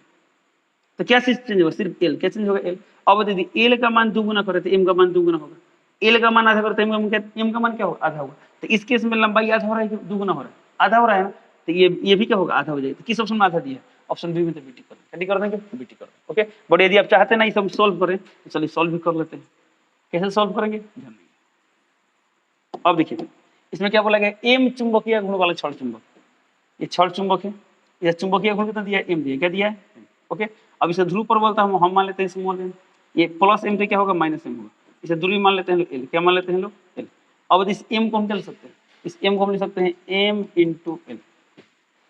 तो क्या चीज चेंज होगा, सिर्फ एल। क्या चेंज होगा, एल। अब देखिए एल का मान दुगुना करे तो एम का मान दुगुना होगा, एल का मान आधा करे तो एम का मान क्या होगा, आधा होगा। तो इस केस में लंबाई आधा हो रहा है कि दुगुना हो रहा है, आधा हो रहा है ना, तो ये भी क्या होगा, आधा हो जाएगा। तो किस ऑप्शन में आधा दिया है, ऑप्शन बी में, तो बीटी कर देंगे, बीटी कर देंगे, ओके। बट यदि आप चाहते हैं ना इसे हम सोल्व करें तो चलिए सोल्व भी कर लेते हैं। कैसे सोल्व करेंगे, ध्यान देंगे। अब देखिए इसमें क्या बोला गया, एम चुंबकीय गुण वाला छड़ चुंबक, ये छड़ चुंबक है, यह चुंबकीय गुण कितना दिया है, एम दिया, क्या दिया है, ओके। अब इसे ध्रुव प्रबलता हम मान लेते हैं स्मॉल एम, ये प्लस एम से क्या होगा, माइनस एम होगा। इसे दूरी मान लेते हैं एल, क्या मान लेते हैं लोग, एल। अब इस एम को हम क्या लिख सकते हैं, इस एम को हम लिख सकते हैं एम इंटू एल,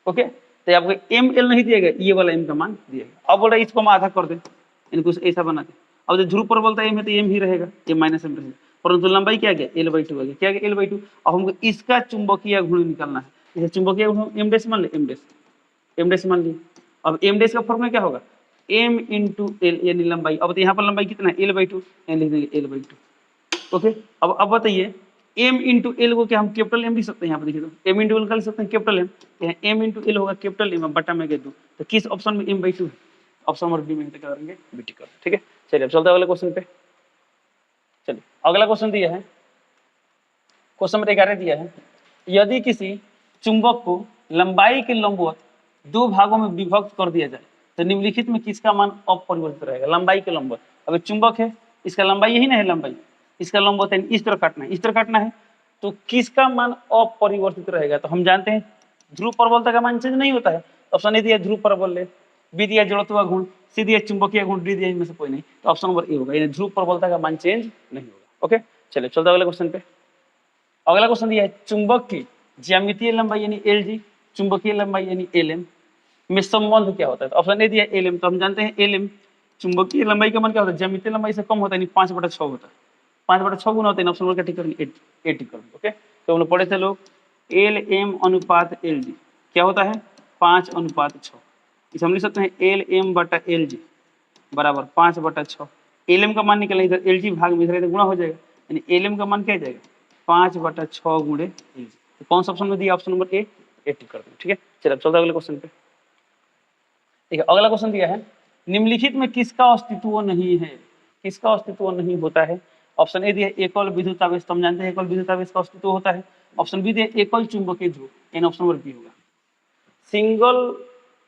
ओके। तो आपको एम एल नहीं दिएगा, ये वाला एम का मान दिएगा। अब बोल रहा है इसको हम आधा कर दें, इनको ऐसा बना दें। अब जो ध्रुव प्रबलता एम है तो एम ही रहेगा, ये माइनस एम रहेगा, परंतु लंबाई क्या गया, l/2 आ गया, क्या गया, l/2। अब हमको इसका चुंबकीय गुण निकालना है, इसे चुंबकीय गुण एम डैश मान ले, एम डैश मान लिए। अब एम डैश का फॉर्मूला क्या होगा, m इंटू एल, यानी लंबाई। अब यहाँ पर लंबाई कितना है, l/2, यानी लिख देंगे l/2, ओके। अब बताइए m इंटू एल को क्या हम कैपिटल एम लिख सकते हैं, यहाँ पर देखिए तो m इंटू एल का लिख सकते हैं capital M, m into L होगा कैपिटल एम बटा में 2। तो किस ऑप्शन में m/2 है, ऑप्शन नंबर बी में क्या करेंगे, बीटी कर, ठीक है। चलिए अब चलते हैं अगले क्वेश्चन पे। चलिए अगला क्वेश्चन दिया है, क्वेश्चन नंबर 11 दिया है, यदि किसी चुंबक को लंबाई के लंबवत दो भागों में विभक्त कर दिया जाए तो निम्नलिखित में किसका मान अपरिवर्तित रहेगा? लंबाई के लंबवत। अब चुंबक है, इसका लंबाई यही ना है, लंबाई इसका लंबवत है, इस तरह काटना है, इस तरह काटना है, तो किसका मान अपरिवर्तित रहेगा? तो हम जानते हैं ध्रुव प्रबलता का मान चेंज नहीं होता है। ऑप्शन ए दिया ध्रुव प्रबल, बी दिया जड़त्व गुण, सी दिया चुंबकीय गुण, डी दिया इनमें से कोई नहीं, तो ऑप्शन नंबर ए होगा, यानी ध्रुव प्रबलता का मान चेंज नहीं होगा। ओके, चलिए चलते अगले क्वेश्चन पे। अगला क्वेश्चन दिया है चुंबक की ज्यामितीय लंबाई यानी एल जी, चुंबकीय लंबाई यानी एल एम में संबंध क्या होता है? तो ऑप्शन ए दिया एल एम, तो हम जानते हैं एल एम चुंबकीय लंबाई का मान क्या होता है? ज्यामितीय लंबाई से कम होता है, 5/6 होता है, 5/6 गुना होता है। ऑप्शन नंबर का टिक 80 कर दो। ओके, तो हम लोग पढ़े थे लोग एल एम अनुपात एल जी क्या होता है? 5/6। इसे हम लिख सकते हैं एल एम बटा एल जी बराबर 5/6। एल एम का मान निकलना, इधर एल जी भाग में इधर गुणा हो जाएगा, यानी एल एम का मान क्या जाएगा? 5/6 गुणे एल जी। तो कौन सा ऑप्शन में दिया? ऑप्शन नंबर ए 80 कर दो। ठीक है, चलिए अब चलते हैं अगले क्वेश्चन पे। ठीक है, अगला क्वेश्चन दिया है निम्नलिखित में किसका अस्तित्व नहीं है? किसका अस्तित्व नहीं होता है? ऑप्शन ए दिया एकल विद्युत आवेश, तो हम जानते हैं एकल विद्युत आवेश का अस्तित्व होता है। ऑप्शन बी दिया एकल चुंबकीय ध्रुव, यानी ऑप्शन नंबर बी होगा। सिंगल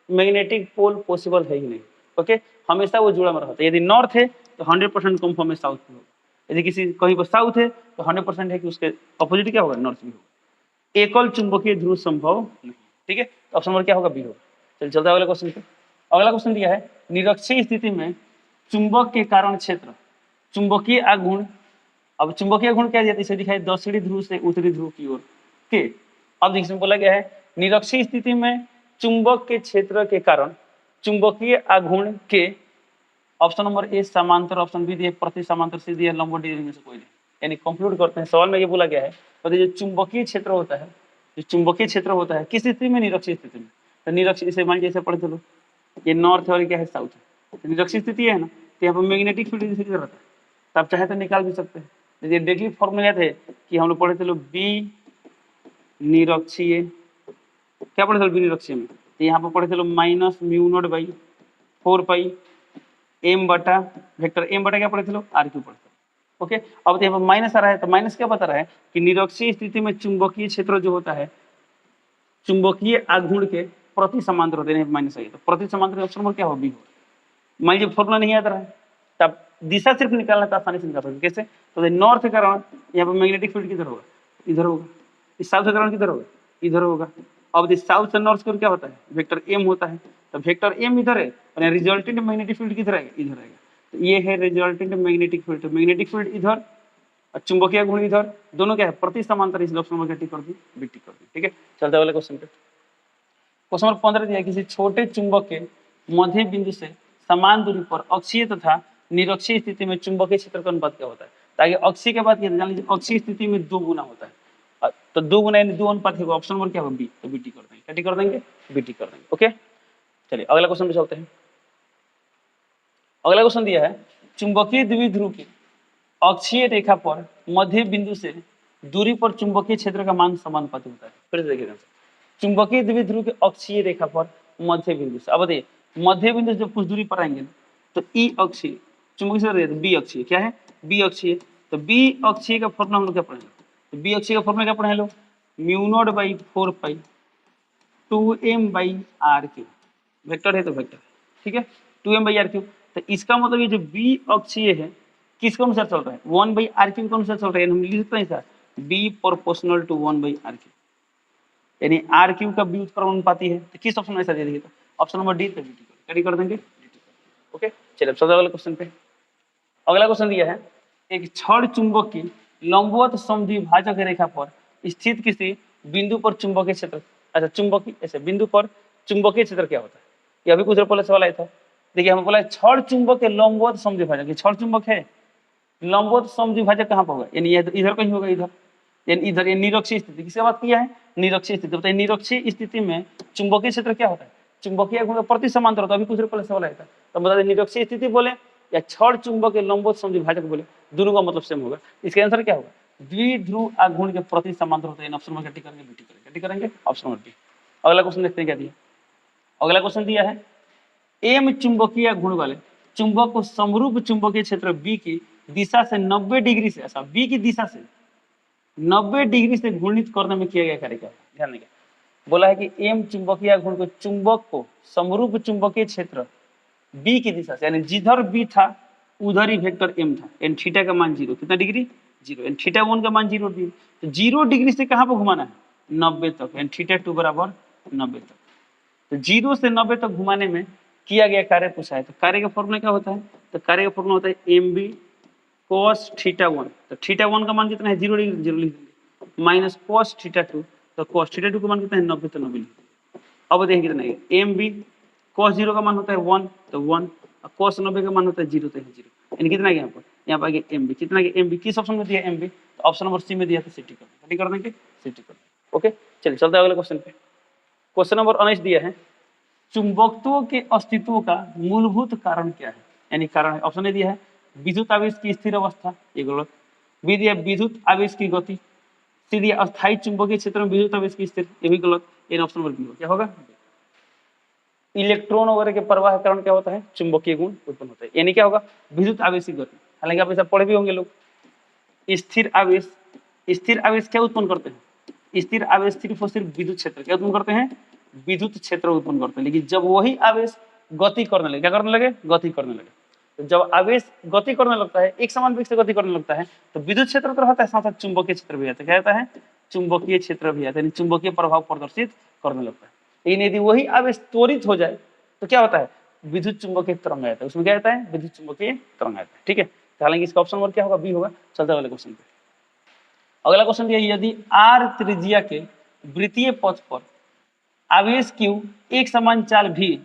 मैग्नेटिक पोल पॉसिबल है ही नहीं। ओके, हमेशा वो जुड़ा में रहता है। यदि नॉर्थ है तो 100% कंफर्म है साउथ में होगा, यदि किसी कहीं पर साउथ है तो 100% है कि उसके अपोजिट क्या होगा? नॉर्थ भी होगा। एकल चुंबकीय ध्रुव संभव नहीं। ठीक है, तो ऑप्शन नंबर क्या होगा? बी होगा। चलिए चलते हैं अगले क्वेश्चन पे। अगला क्वेश्चन दिया है निरक्षीय स्थिति में चुंबक के कारण क्षेत्र चुंबकीय आघूर्ण। अब चुंबकीय गुण क्या दिया? इसे दिखाई दक्षिणी ध्रुव से उत्तरी ध्रुव की ओर के। अब इसमें बोला गया है निरक्षीय स्थिति में चुंबक के क्षेत्र के कारण चुंबकीय आघूर्ण के। ऑप्शन नंबर ए समांतर, ऑप्शन बी दिए प्रति समांतर, सी दिए लंबवत, डी में से कोई नहीं। यानी कंक्लूड करते हैं, सवाल में ये बोला गया है तो जो चुंबकीय क्षेत्र होता है, जो चुंबकीय क्षेत्र होता है किस स्थिति में? निरक्षीय स्थिति में। तो निरक्षीय से मान लीजिए ऐसे पढ़े चलो, ये नॉर्थ और क्या है? साउथ है, तो निरक्षीय स्थिति है ना, तो यहाँ पर मैग्नेटिक फील्ड इसी की रहता है, तो आप चाहे तो निकाल भी सकते हैं। ये डायरेक्टली फॉर्मूला थे कि हम लोग पढ़े थे बी निरक्षीय, क्या पढ़े थे बी निरक्षीय में? तो यहाँ पर पढ़े थे minus mu naught by 4 pi M बटा वेक्टर एम बटा क्या पढ़े थे? आर क्यू पढ़े थे। ओके, अब तो यहाँ पर माइनस आ रहा है, तो माइनस क्या बता रहा है कि निरक्षीय स्थिति में चुंबकीय क्षेत्र जो होता है चुंबकीय आघूर्ण के प्रति समांतर होते हैं। माइनस आई तो प्रति समांतर ऑप्शन नंबर क्या हो? बी हो। मान लीजिए फॉर्मूला नहीं आता रहा है, तब दिशा सिर्फ निकालना था, आसानी से निकाल सकते। कैसे? तो नॉर्थ के कारण यहाँ पर मैग्नेटिक फील्ड किधर होगा? इधर होगा। इस साउथ के कारण किधर होगा? इधर होगा। अब साउथ से नॉर्थ की ओर क्या होता है? वेक्टर एम होता है, तो वेक्टर एम इधर है और रिजल्टेंट मैग्नेटिक फील्ड किधर आएगा? इधर आएगा। तो ये है रिजल्टेंट मैग्नेटिक फील्ड। तो मैग्नेटिक फील्ड इधर और चुंबकीय गुण इधर, दोनों क्या है? प्रति समांतर, इसलिए ऑप्शन नंबर टिक कर दी, बी टिक कर दी। ठीक है, चलते वाले क्वेश्चन पे। क्वेश्चन नंबर 15 दिया किसी छोटे चुंबक के मध्य बिंदु से समान दूरी पर अक्षीय तथा निरक्षीय स्थिति में चुंबकीय क्षेत्र का अनुपात क्या होता है? ताकि अक्षीय के बाद जान लीजिए अक्षीय स्थिति में 2 गुना होता है, तो 2 गुना यानी 2 अनुपात है। ऑप्शन नंबर क्या होगा? बी, तो बी टिक कर देंगे। क्या टिक कर देंगे? बी टिक कर देंगे। ओके, चलिए अगला क्वेश्चन पे चलते हैं। अगला क्वेश्चन दिया है चुंबकीय द्विध्रुव की अक्षीय रेखा पर मध्य बिंदु से दूरी पर चुंबकीय क्षेत्र का मान समानुपाती होता है। फिर से देखिएगा, चुंबकीय द्विध्रुव के अक्षीय रेखा पर मध्य बिंदु से, अब देखिए मध्य बिंदु से जब कुछ दूरी पर आएंगे तो ई अक्षीय चुंबकीय क्षेत्र बी अक्षीय क्या है? बी अक्षीय। तो बी अक्षीय का फॉर्मूला हम लोग क्या पढ़ेंगे? तो बी अक्षीय का फॉर्मूला क्या पढ़े लोग? Mu naught by 4 pi 2m by R cube. Vector है तो वेक्टर, ठीक है, 2m बाई आर क्यू। तो इसका मतलब ये जो बी अक्षीय है किसके अनुसार चल रहा है? 1 बाई आर क्यू के अनुसार चल रहा है। हम लिख सकते हैं sir B proportional to 1 by R cube, यानी आर क्यू का व्युत्क्रमण अनुपाती है। तो किस ऑप्शन में ऐसा दे देखिए, तो ऑप्शन नंबर डी, तो डी कर देंगे। ओके, चलिए अब अगले क्वेश्चन पे। अगला क्वेश्चन दिया है एक छड़ चुंबक की लंबवत समद्विभाजक रेखा पर स्थित किसी बिंदु पर चुंबकीय क्षेत्र, अच्छा चुंबकीय ऐसे बिंदु पर चुंबकीय क्षेत्र क्या होता है? ये अभी कुछ देर पहले सवाल आया था। देखिए हमें बोला छड़ चुंबक के लंबवत समद्विभाजक, छड़ चुंबक है, लंबवत समद्विभाजक कहाँ पर होगा? यानी इधर कहीं होगा, इधर, यानी इधर। ये निरक्षीय स्थिति किससे बात किया है? निरक्षीय स्थिति। बताइए निरक्षीय स्थिति में चुंबकीय क्षेत्र क्या होता है? चुंबकीय गुण प्रति समांतर होता है। अभी कुछ देर पहले सवाल आया था, तो बता दें निरक्षीय स्थिति बोले या छड़ चुंबक के लंबवत समद्विभाजक बोले, दोनों का मतलब सेम होगा। इसका आंसर क्या होगा? द्विध्रुव आघूर्ण के प्रति समांतर होते हैं। ऑप्शन नंबर क्या टिक करेंगे? बी टिक करेंगे। टिक करेंगे ऑप्शन नंबर बी। अगला क्वेश्चन देखते हैं क्या दिया। अगला क्वेश्चन दिया है एम चुंबकीय गुण वाले चुंबक को समरूप चुंबकीय क्षेत्र बी की दिशा से 90 डिग्री से, बी की दिशा से 90 डिग्री से घूर्णित करने में किया गया कार्य क्या है? ध्यान देंगे बोला है कि एम चुंबकीय घूर्ण को चुंबक को समरूप चुंबकीय क्षेत्र बी की दिशा से, यानी जिधर बी था उधर ही वेक्टर एम था। एन थीटा का मान 0, कितना डिग्री 0, एन थीटा 1 का मान 0 डिग्री, तो 0 डिग्री से कहाँ पर घुमाना है 90 तक, एन थीटा 2 बराबर 90 तक। तो 0 से 90 तक घुमाने में किया गया कार्य पूछा है, तो कार्य का फॉर्मूला क्या होता है, तो कार्य का फॉर्मूला होता है एम बी कॉस थीटा 1, तो थीटा 1 का मान कितना है 0 डिग्री, 0 लिख देंगे, माइनस कॉस थीटा 2, तो कॉस थीटा 2 का मान कितना है 90, तो 90 लिख देंगे। अब देखिए कितना है एम बी कॉस 0 का मान होता है 1, तो 1, और कॉस 90 का मान होता है 0, तो 0, यानी कितना है यहाँ पर आ गया एम बी, कितना है एम बी, किस ऑप्शन में दिया एम बी, तो ऑप्शन नंबर सी में दिया था, सिटी कर देंगे, सिटी कर देंगे। ओके, चलिए चलते हैं अगले क्वेश्चन पे। क्वेश्चन नंबर 19 दिया है, चुंबकत्व के अस्तित्व का मूलभूत कारण क्या है, यानी कारण है। ऑप्शन ए दिया है विद्युत आवेश की स्थिर अवस्था, ये गलत। बी दिया विद्युत आवेश की गति। सी दिया अस्थायी चुंबकीय क्षेत्र में विद्युत आवेश की स्थिर, ये भी गलत। इन ऑप्शन नंबर बी हो क्या होगा, इलेक्ट्रॉन वगैरह के प्रवाह के कारण क्या होता है चुंबकीय गुण उत्पन्न होता है, यानी क्या होगा विद्युत आवेश की गति। हालांकि आप ऐसा पढ़े भी होंगे लोग। स्थिर आवेश, स्थिर आवेश क्या उत्पन्न करते हैं, स्थिर आवेश सिर्फ और सिर्फ विद्युत क्षेत्र क्या उत्पन्न करते हैं, विद्युत क्षेत्र उत्पन्न करते हैं। लेकिन जब वही आवेश गति करने लगे, क्या करने लगे, गति करने लगे, तो जब आवेश गति करने लगता है, एक समान वेग से गति करने लगता है, तो विद्युत क्षेत्र तो रहता है, साथ साथ चुंबकीय क्षेत्र भी आता है। क्या रहता है, चुंबकीय क्षेत्र भी आता है, यानी चुंबकीय प्रभाव प्रदर्शित करने लगता है। लेकिन यदि वही आवेश त्वरित हो जाए तो क्या होता है, विद्युत चुंबकीय तरंग आता है, उसमें क्या आता है, विद्युत चुंबकीय तरंग आता है। ठीक है, हालांकि इसका ऑप्शन नंबर क्या होगा, बी होगा। चलते वाले क्वेश्चन पे। अगला क्वेश्चन दिया, यदि आर त्रिज्या के वृत्तीय पथ पर आवेश Q एक समान चाल भी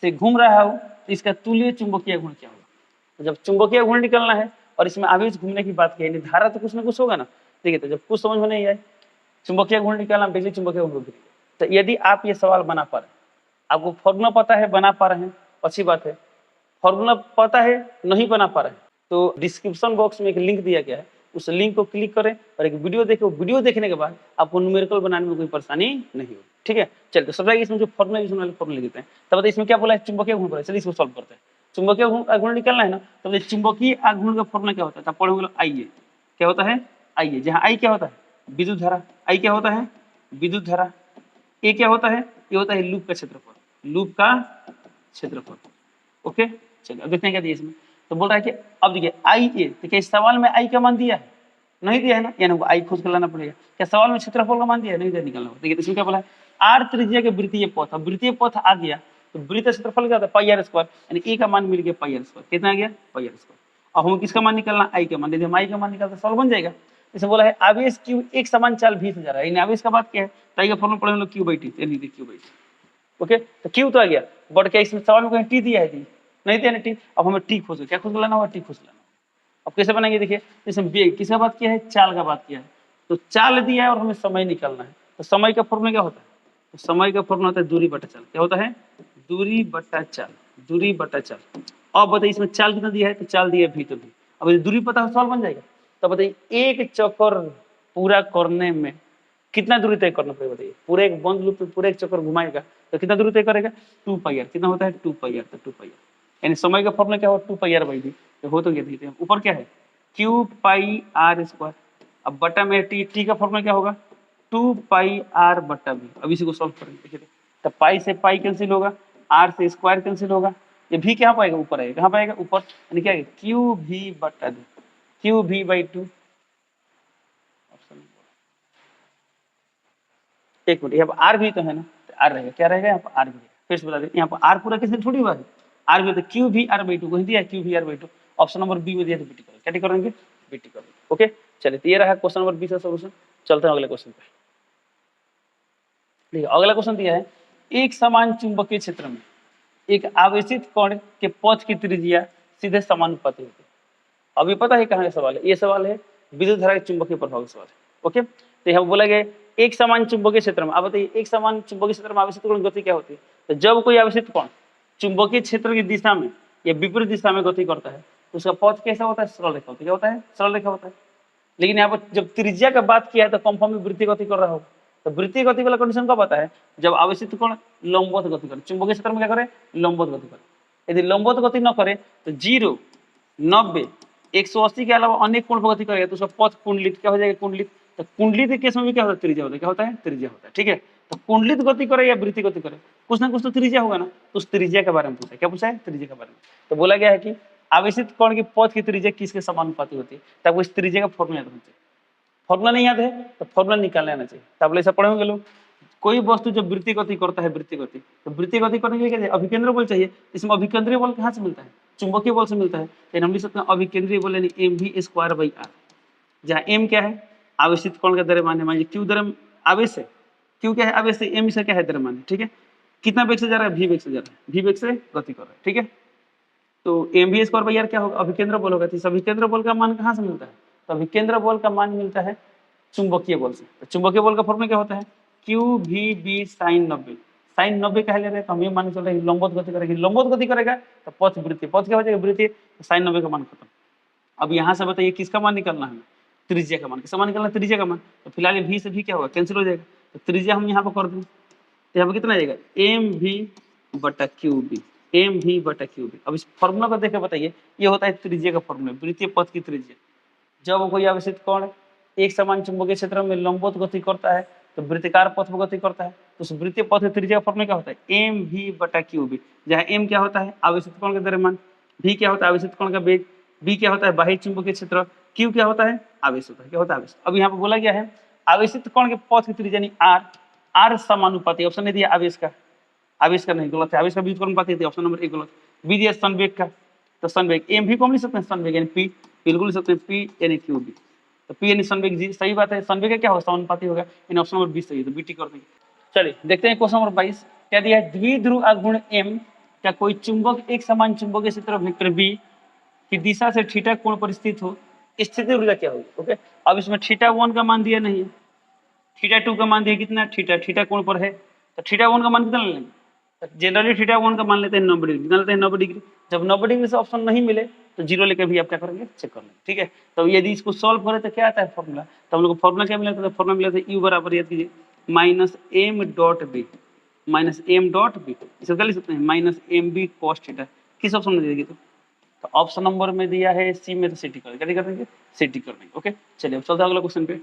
से घूम रहा हो, तो इसका तुल्य चुंबकीय गुण क्या होगा। तो जब चुंबकीय गुण निकलना है और इसमें आवेश घूमने की बात की, धारा तो कुछ ना कुछ होगा ना। देखिए, तो जब कुछ समझ में नहीं आए, चुंबकीय गुण निकालना, बिजली चुंबकीय गुण, तो यदि आप ये सवाल बना पा रहे हैं, आपको फॉर्मूला पता है, बना पा रहे हैं, अच्छी बात है। फॉर्मूला पता है, नहीं बना पा रहे हैं, तो डिस्क्रिप्शन बॉक्स में एक लिंक दिया गया है, उस लिंक को क्लिक करें और एक वीडियो देखें। वीडियो देखने के बाद आपको न्यूमेरिकल बनाने में कोई परेशानी नहीं होगी। ठीक है, चलिए तो सबसे इसमें जो फॉर्मूला यूज वाले फॉर्मूला लिखते हैं, तब बताइए इसमें क्या बोला है, चुंबकीय गुण बोला है। चलिए इसको सॉल्व करते हैं। चुंबकीय गुण निकलना है ना, तब तो चुंबकीय आघूर्ण का फॉर्मूला क्या होता है, पढ़ोगे आइए, क्या होता है आइए, जहाँ आई क्या होता है विद्युत धारा, आई क्या होता है विद्युत धारा, ए क्या होता है, ये होता है लूप का क्षेत्रफल, लूप का क्षेत्रफल। ओके, चलिए अब देखते हैं क्या दिया इसमें। तो बोल रहा है कि अब देखिए आई ए, तो क्या इस सवाल में आई का मान दिया है, नहीं दिया है ना, यानी आई खोज कर लाना पड़ेगा। क्या सवाल में क्षेत्रफल का मान दिया है, नहीं दिया, निकालना होगा। देखिए इसमें क्या बोला है, आर त्रिज्या के वृत्तीय पथ, अब वृत्तीय पथ आ गया तो वृत्तीय क्षेत्रफल क्या होता है पाई आर स्क्वायर, यानी ए का मान मिल गया पाई आर स्क्वायर, कितना आ गया पाई आर स्क्वायर। अब हम किसका मान निकालना, आई का मान, यदि हम आई का मान निकालते सवाल बन जाएगा। इसे बोला है आवेश Q एक समान चाल भी से जा रहा है, यानी आवेश का बात क्या है, तो आई का फॉर्मूला पढ़े हम लोग Q/T, यानी Q/T। ओके, तो Q तो आ गया, बट क्या इसमें सवाल में कहीं टी दिया है, टी नहीं दिया ना, टी। अब हमें टी खोज, क्या खोज लाना होगा, टी खोज लाना। अब कैसे बनाएंगे, देखिए इसमें वेग किसका बात किया है, चाल का बात किया है, तो चाल दिया है और हमें समय निकालना है, तो समय का फॉर्मूला क्या होता है, तो समय का फॉर्मूला होता है दूरी बटा चाल। क्या होता है, दूरी बटा चाल, दूरी बटा चाल। अब बताइए इसमें चाल कितना दिया है, तो चाल दिया है भी, तो भी। अब यदि दूरी पता हो सवाल बन जाएगा। तो बताइए एक चक्कर पूरा करने में कितना दूरी तय करना पड़ेगा, बताइए पूरे एक बंद लूप में पूरे एक चक्कर घुमाएगा तो कितना दूरी तय करेगा, 2πr, कितना होता है 2πr, तो 2πr, यानी समय का फॉर्मूला क्या हो 2πr/v, तो हो तो गया। देखिए ऊपर क्या है Q/r², अब बटा में टी का फॉर्मूला क्या होगा 2πr/v। अब इसी को सॉल्व करेंगे, देखिए तो पाई से पाई कैंसिल होगा, आर से स्क्वायर कैंसिल होगा, ये भी क्या पाएगा ऊपर आएगा, कहाँ पाएगा ऊपर, यानी क्या है QV/2, QV/2। एक मिनट, यहाँ पर आर भी तो है ना, तो आर रहेगा, क्या रहेगा यहाँ पर आर भी रहेगा। फिर से बता दें, यहाँ पर आर पूरा किसने थोड़ी हुआ है, आर भी तो QV/2 को दिया है, QV/2। ऑप्शन नंबर बी में दिया, तो बीटी करेंगे, क्या टिक करेंगे, बीटी करेंगे। ओके, चलिए तो ये रहा क्वेश्चन नंबर बी का सॉल्यूशन। चलते हैं अगले क्वेश्चन पे। देखिए अगला क्वेश्चन दिया है, एक समान चुंबकीय क्षेत्र में एक आवेशित कण के पथ की त्रिज्या सीधे समानुपाती होती है। अभी पता है कहाँ का सवाल है, ये सवाल है विद्युत धारा के चुंबकीय प्रभाव का सवाल है। ओके, तो यहाँ बोला गया एक समान चुंबकीय क्षेत्र में, अब बताइए एक समान चुंबकीय क्षेत्र में आवेशित कण गति क्या होती है, तो जब कोई आवेशित कण चुंबकीय क्षेत्र की दिशा में या विपरीत दिशा में गति करता है तो उसका पथ कैसा होता है, सरल रेखा होती है। क्या होता है, सरल रेखा होता है। लेकिन यहाँ पर जब त्रिज्या का बात किया है तो कंफर्म में वृत्तीय गति कर रहा होगा, तो वृत्तीय गति वाला कंडीशन कब आता है, जब आवेशित कण लंबवत गति करे, चुंबकीय क्षेत्र में क्या करे, लंबवत गति करे। यदि लंबवत गति न करे तो 0, 90, 180 के अलावा अनेक कोण पर गति करेगा तो उसका पथ कुंडलित क्या हो जाएगा, कुंडलित। तो कुंडलित केस में भी क्या होता है, त्रिज्या होता है, क्या होता है, त्रिज्या होता है। ठीक है, तो कुंडलित गति करे या वृत्ति गति करे, कुछ ना कुछ तो त्रिज्या होगा ना, तो उस त्रिज्या के बारे में पूछा है। क्या पूछा है? त्रिज्या के बारे में। तो बोला गया है कि आवेशित कण की पथ की त्रिज्या किसके समानुपाती होती है, तब इस त्रिज्या का फॉर्मूला याद होना चाहिए। फॉर्मूला नहीं याद है तो फॉर्मूला निकालने आना चाहिए। तब ऐसा पढ़े होंगे लोग, कोई वस्तु जो वृत्ति गति करता है, वृत्ति गति, तो वृत्ति गति करने के लिए क्या चाहिए? अभिकेंद्र बल चाहिए। इसमें अभिकेंद्रीय बल कहाँ से मिलता है? चुंबकीय बल से मिलता है। तो हम लिख सकते हैं अभिकेंद्रीय बल यानी mv²/r, जहाँ m क्या है? आवेशित कण का द्रव्यमान है। मान लीजिए q द्रव्य आवेश है, q क्या है? आवेश है। m इसका क्या है? द्रव्यमान है। ठीक है, कितना वेग से जा रहा है? v वेग से जा रहा है, v वेग से गति कर रहा है। ठीक है, तो mv²/r क्या होगा? अभिकेंद्र बल होगा। तो इस अभिकेंद्र बल का मान कहाँ से मिलता है? तो अभिकेंद्र बल का मान मिलता है चुंबकीय बल से। तो चुंबकीय बल का फॉर्मूला क्या होता है? QVB sin 90। sin 90 कह ले रहे हैं तो हम ये मान चल रहे हैं लंबवत गति करेगी, लंबवत गति करेगा तो पथ वृत्ति, पथ क्या हो जाएगा? वृत्ति। तो sin 90 का मान खत्म। अब यहाँ से बताइए किसका मान निकालना है? त्रिज्या का मान। किसका मान निकालना है? त्रिज्या का मान। तो फिलहाल ये v से v क्या होगा? कैंसिल हो जाएगा। तो त्रिज्या हम यहाँ पर कर दें तो यहाँ पर कितना आ जाएगा? mv/qb, mv/qb। अब इस फॉर्मूला को देख के बताइए, ये होता है त्रिज्या का फॉर्मूला, वृत्तीय पथ की त्रिज्या। जब कोई आवेशित कण एक समान चुंबकीय क्षेत्र में लंबवत गति करता है तो वृत्तिकार पथ में गति करता है, तो उस वृत्तीय पथ की त्रिज्या का फॉर्मूला क्या होता है? mv/qb, जहाँ m क्या होता है? आवेशित कण का द्रव्यमान, v क्या होता है? आवेशित कण का वेग, b क्या होता है? बाह्य चुंबकीय क्षेत्र, q क्या होता है? आवेश होता है। क्या होता है? आवेश। अब यहाँ पर बोला गया है आवेशित कण के पथ की त्रिज्या यानी r समानुपाती। ऑप्शन नहीं दिया आवेश का, आवेश का नहीं, गलत है। आवेश का व्युत्क्रमानुपाती है, ऑप्शन नंबर 1 गलत। b दिया संवेग का, तो संवेग m भी को हम लिख सकते हैं, संवेग यानी p, बिल्कुल लिख सकते हैं p यानी qb। तो p यानी संवेग जी, सही बात है। संवेग का क्या होगा? समानुपाती होगा, यानी ऑप्शन नंबर 20 सही है। तो बीटी कर देंगे। चलिए देखते हैं क्वेश्चन नंबर 22 क्या दिया है? द्विध्रुव आघूर्ण m क्या कोई चुंबक एक समान चुंबकीय क्षेत्र वेक्टर b की दिशा से थीटा कोण पर स्थित हो, स्थिति ऊर्जा क्या होगी? ओके, अब इसमें θ1 का मान दिया नहीं है, θ2 का मान दिया कितना? थीटा कोण पर है, तो θ1 का मान कितना ले लेंगे? जनरली θ1 का मान लेते हैं 90 डिग्री, कितना लेते हैं? 90 डिग्री। जब 90 डिग्री से ऑप्शन नहीं मिले तो जीरो लेकर भी आप क्या करेंगे? चेक कर लेंगे। ठीक है, तो यदि इसको सॉल्व करें तो क्या आता है फॉर्मूला? तो हम लोग को फॉर्मूला क्या मिला था? फॉर्मूला मिला था u बराबर, याद कीजिए, -m.b, -m.b। इसको क्या लिख सकते हैं? -mb cos theta. किस ऑप्शन में देगी? तो ऑप्शन नंबर में दिया है सी में, तो सिटी कर देंगे, सिटी कर देंगे। ओके, चलिए अब चलते हैं अगला क्वेश्चन पे।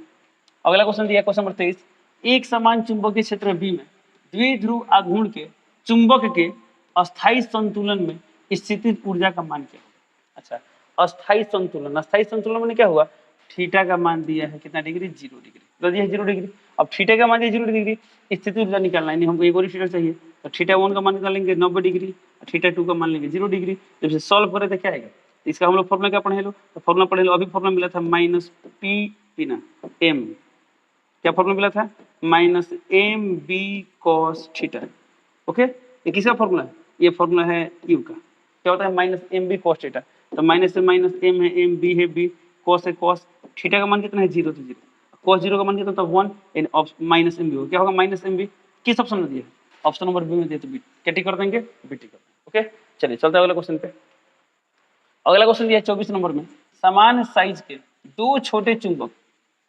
अगला क्वेश्चन दिया क्वेश्चन नंबर 23, एक समान चुंबकीय क्षेत्र बी में द्विध्रुव आघूर्ण के चुंबक के अस्थायी संतुलन में स्थितिज ऊर्जा का मान क्या होगा? अच्छा, अस्थायी संतुलन, अस्थायी संतुलन में क्या हुआ? थीटा का मान दिया है कितना डिग्री? 0 डिग्री, तो दिया है 0 डिग्री। अब थीटा का मान दिया 0 डिग्री, स्थिति ऊर्जा निकालना है, हमको एक और थीटा चाहिए, तो θ1 का मान निकालेंगे 90 डिग्री, θ2 का मान लेंगे 0 डिग्री। जब इसे सॉल्व करें तो क्या आएगा? इसका हम लोग फॉर्मूला क्या पढ़े लो? तो फॉर्मूला पढ़े लो, अभी फॉर्मूला मिला था -p m, क्या फॉर्मूला मिला था? -mb cos theta. ओके, ये किसका फॉर्मूला है? ये फॉर्मूला है u का। क्या होता है? -mb cos theta. तो माइनस से माइनस m है, m b है, b cos है, cos थीटा का मान कितना है? 0 तो 0, cos 0 का मान कितना था? 1, इन -mb हो, क्या होगा? -mb। किस ऑप्शन में दिया है? ऑप्शन नंबर बी में दिया, तो बी क्या टिक कर देंगे? बी टिक कर देंगे। ओके, चलिए चलते हैं अगला क्वेश्चन पे। अगला क्वेश्चन दिया है 24 नंबर में, समान साइज के दो छोटे चुंबक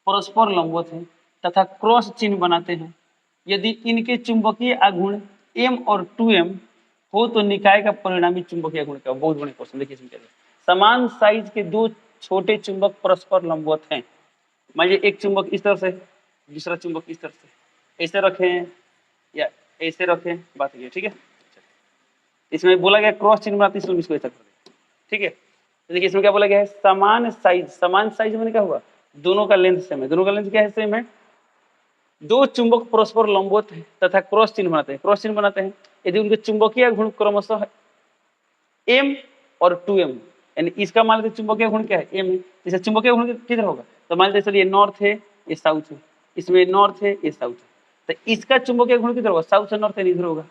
परस्पर लंबवत हैं तथा क्रॉस चिन्ह बनाते हैं। यदि इनके चुंबकीय आघूर्ण m और 2m हो तो निकाय का परिणामी चुंबकीय आघूर्ण क्या? बहुत बड़े क्वेश्चन, देखिए इसमें क्या है। समान साइज के दो छोटे चुंबक परस्पर लंबवत हैं। मान लीजिए एक चुंबक इस तरफ से, दूसरा चुंबक इस तरफ से, ऐसे रखें या ऐसे रखें, बात ये ठीक है। इसमें बोला गया क्रॉस चिन्ह बनाते, इसमें इसको ऐसा कर दें। ठीक है, तो देखिए इसमें क्या बोला गया है? समान साइज, समान साइज में क्या हुआ? दोनों का लेंथ सेम है, दोनों का लेंथ क्या है? सेम है। दो चुंबक परस्पर लंबवत है तथा क्रॉस चिन्ह बनाते हैं, क्रॉस चिन्ह बनाते हैं यदि उनके चुंबकीय गुण क्रमशः m और 2m, यानी इसका मान लेते चुंबकीय गुण क्या है? m है। जैसे चुंबकीय गुण किधर होगा? तो मान लेते चलिए नॉर्थ है, ये साउथ है, इसमें नॉर्थ है, ये साउथ है, तो इसका चुंबकीय गुण किधर होगा? साउथ से नॉर्थ है, इधर होगा,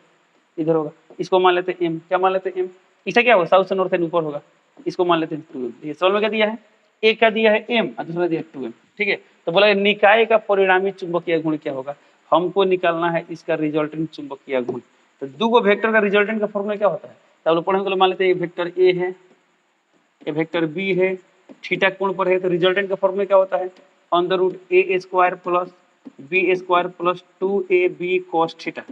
इधर होगा। इसको मान लेते m, क्या मान लेते m? इसका क्या होगा? साउथ से नॉर्थ है, ऊपर होगा, इसको मान लेते हैं 2m। सवाल में क्या दिया है? एक का दिया है m और दूसरा दिया है 2m। ठीक है, तो बोला निकाय का परिणामी चुंबकीय गुण क्या होगा? हमको निकालना है इसका रिजल्टेंट चुंबकीय गुण। तो दो गो का रिजल्टेंट का फॉर्मूला क्या होता है? तो हम लोग पढ़ेंगे, मान लेते हैं ये वेक्टर ए है, ये वेक्टर बी है, थीटा कोण पर है, तो रिजल्टेंट का फॉर्मूला क्या होता है? √a² plus b² plus 2ab cos theta.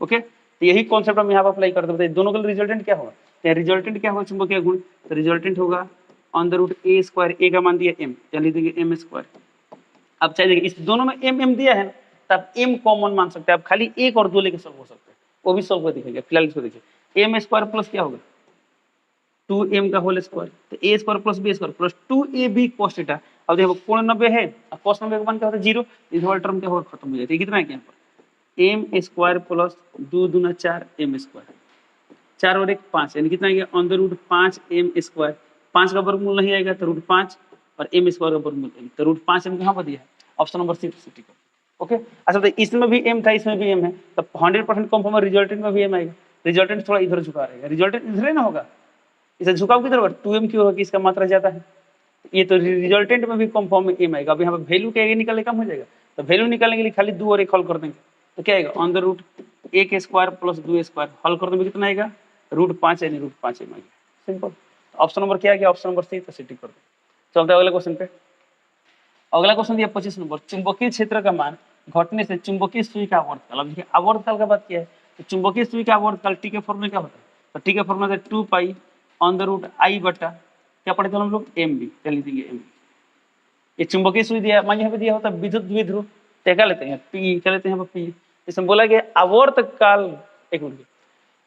Okay, तो यही कॉन्सेप्ट हम यहाँ पर अप्लाई करते हैं। दोनों का रिजल्टेंट क्या होगा? तो रिजल्टेंट क्या होगा चुंबकीय गुण? तो रिजल्टेंट होगा √a², a का मान दिया m, लिख देंगे m²। अब चाहिए देखिए इस दोनों में m दिया है, तो आप m कॉमन मान सकते हैं, आप खाली 1 और 2 लेके सॉल्व हो सकते हैं, वो भी सॉल्व कर दिखाएगा। फिलहाल इसको देखिए, m स्क्वायर प्लस क्या होगा 2m का होल स्क्वायर, तो a square plus b square plus 2ab cos theta. अब देखो कोण 90 है, अब cos 90 का मान क्या होता है 0, इस वाला टर्म क्या होगा खत्म हो जाता है। कितना है यहाँ पर m स्क्वायर प्लस 2 दूना 4 m स्क्वायर, 4 और 1 5, यानी कितना आएगा on the root 5 m square. 5 का वर्गमूल नहीं आएगा तो रूट 5 और m स्क्वायर का वर्गमूल m, तो रूट 5 m कहाँ पर दिया है, ऑप्शन नंबर सी सिटी का। ओके, अच्छा तो इसमें भी m था, इसमें भी m है, तो 100% कंफर्म है, रिजल्टेंट में भी m आएगा। रिजल्टेंट थोड़ा इधर झुका रहेगा, रिजल्टेंट इधर ना होगा, इसे झुकाव किधर होगा 2m क्यों होगा कि इसका मात्रा ज्यादा है, ये तो रिजल्टेंट में भी कंफर्म में m आएगा। अब यहाँ पे वैल्यू क्या निकालने कम हो जाएगा, तो वैल्यू निकालने के लिए खाली 2 और 1 हल कर देंगे, तो क्या आएगा on the root 1 square plus 2 square, हल कर देंगे कितना आएगा रूट 5 यानी रूट 5 m आएगा। सिंपल, ऑप्शन नंबर क्या आ गया, ऑप्शन नंबर सी, तो सिटी कर दो। चलते हैं अगले क्वेश्चन पे। अगला क्वेश्चन दिया 25 नंबर, चुंबकीय क्षेत्र का मान घटने से चुंबकीय सुई का आवर्तकाल। अब देखिए आवर्तकाल का बात किया है, तो चुंबकीय सुई का आवर्तकाल टी के फॉर्मूला क्या होता है, तो टी के फॉर्मूला है 2 पाई ऑन द रूट आई बटा क्या पढ़े थे हम लोग एम बी, चल लिखेंगे एम बी। ये चुंबकीय सुई दिया, मान यहाँ पे दिया होता है विद्युत द्विध्रुव, तो क्या लेते हैं पी, क्या लेते हैं यहाँ पे पी। इसमें बोला गया आवर्तकाल, एक मिनट,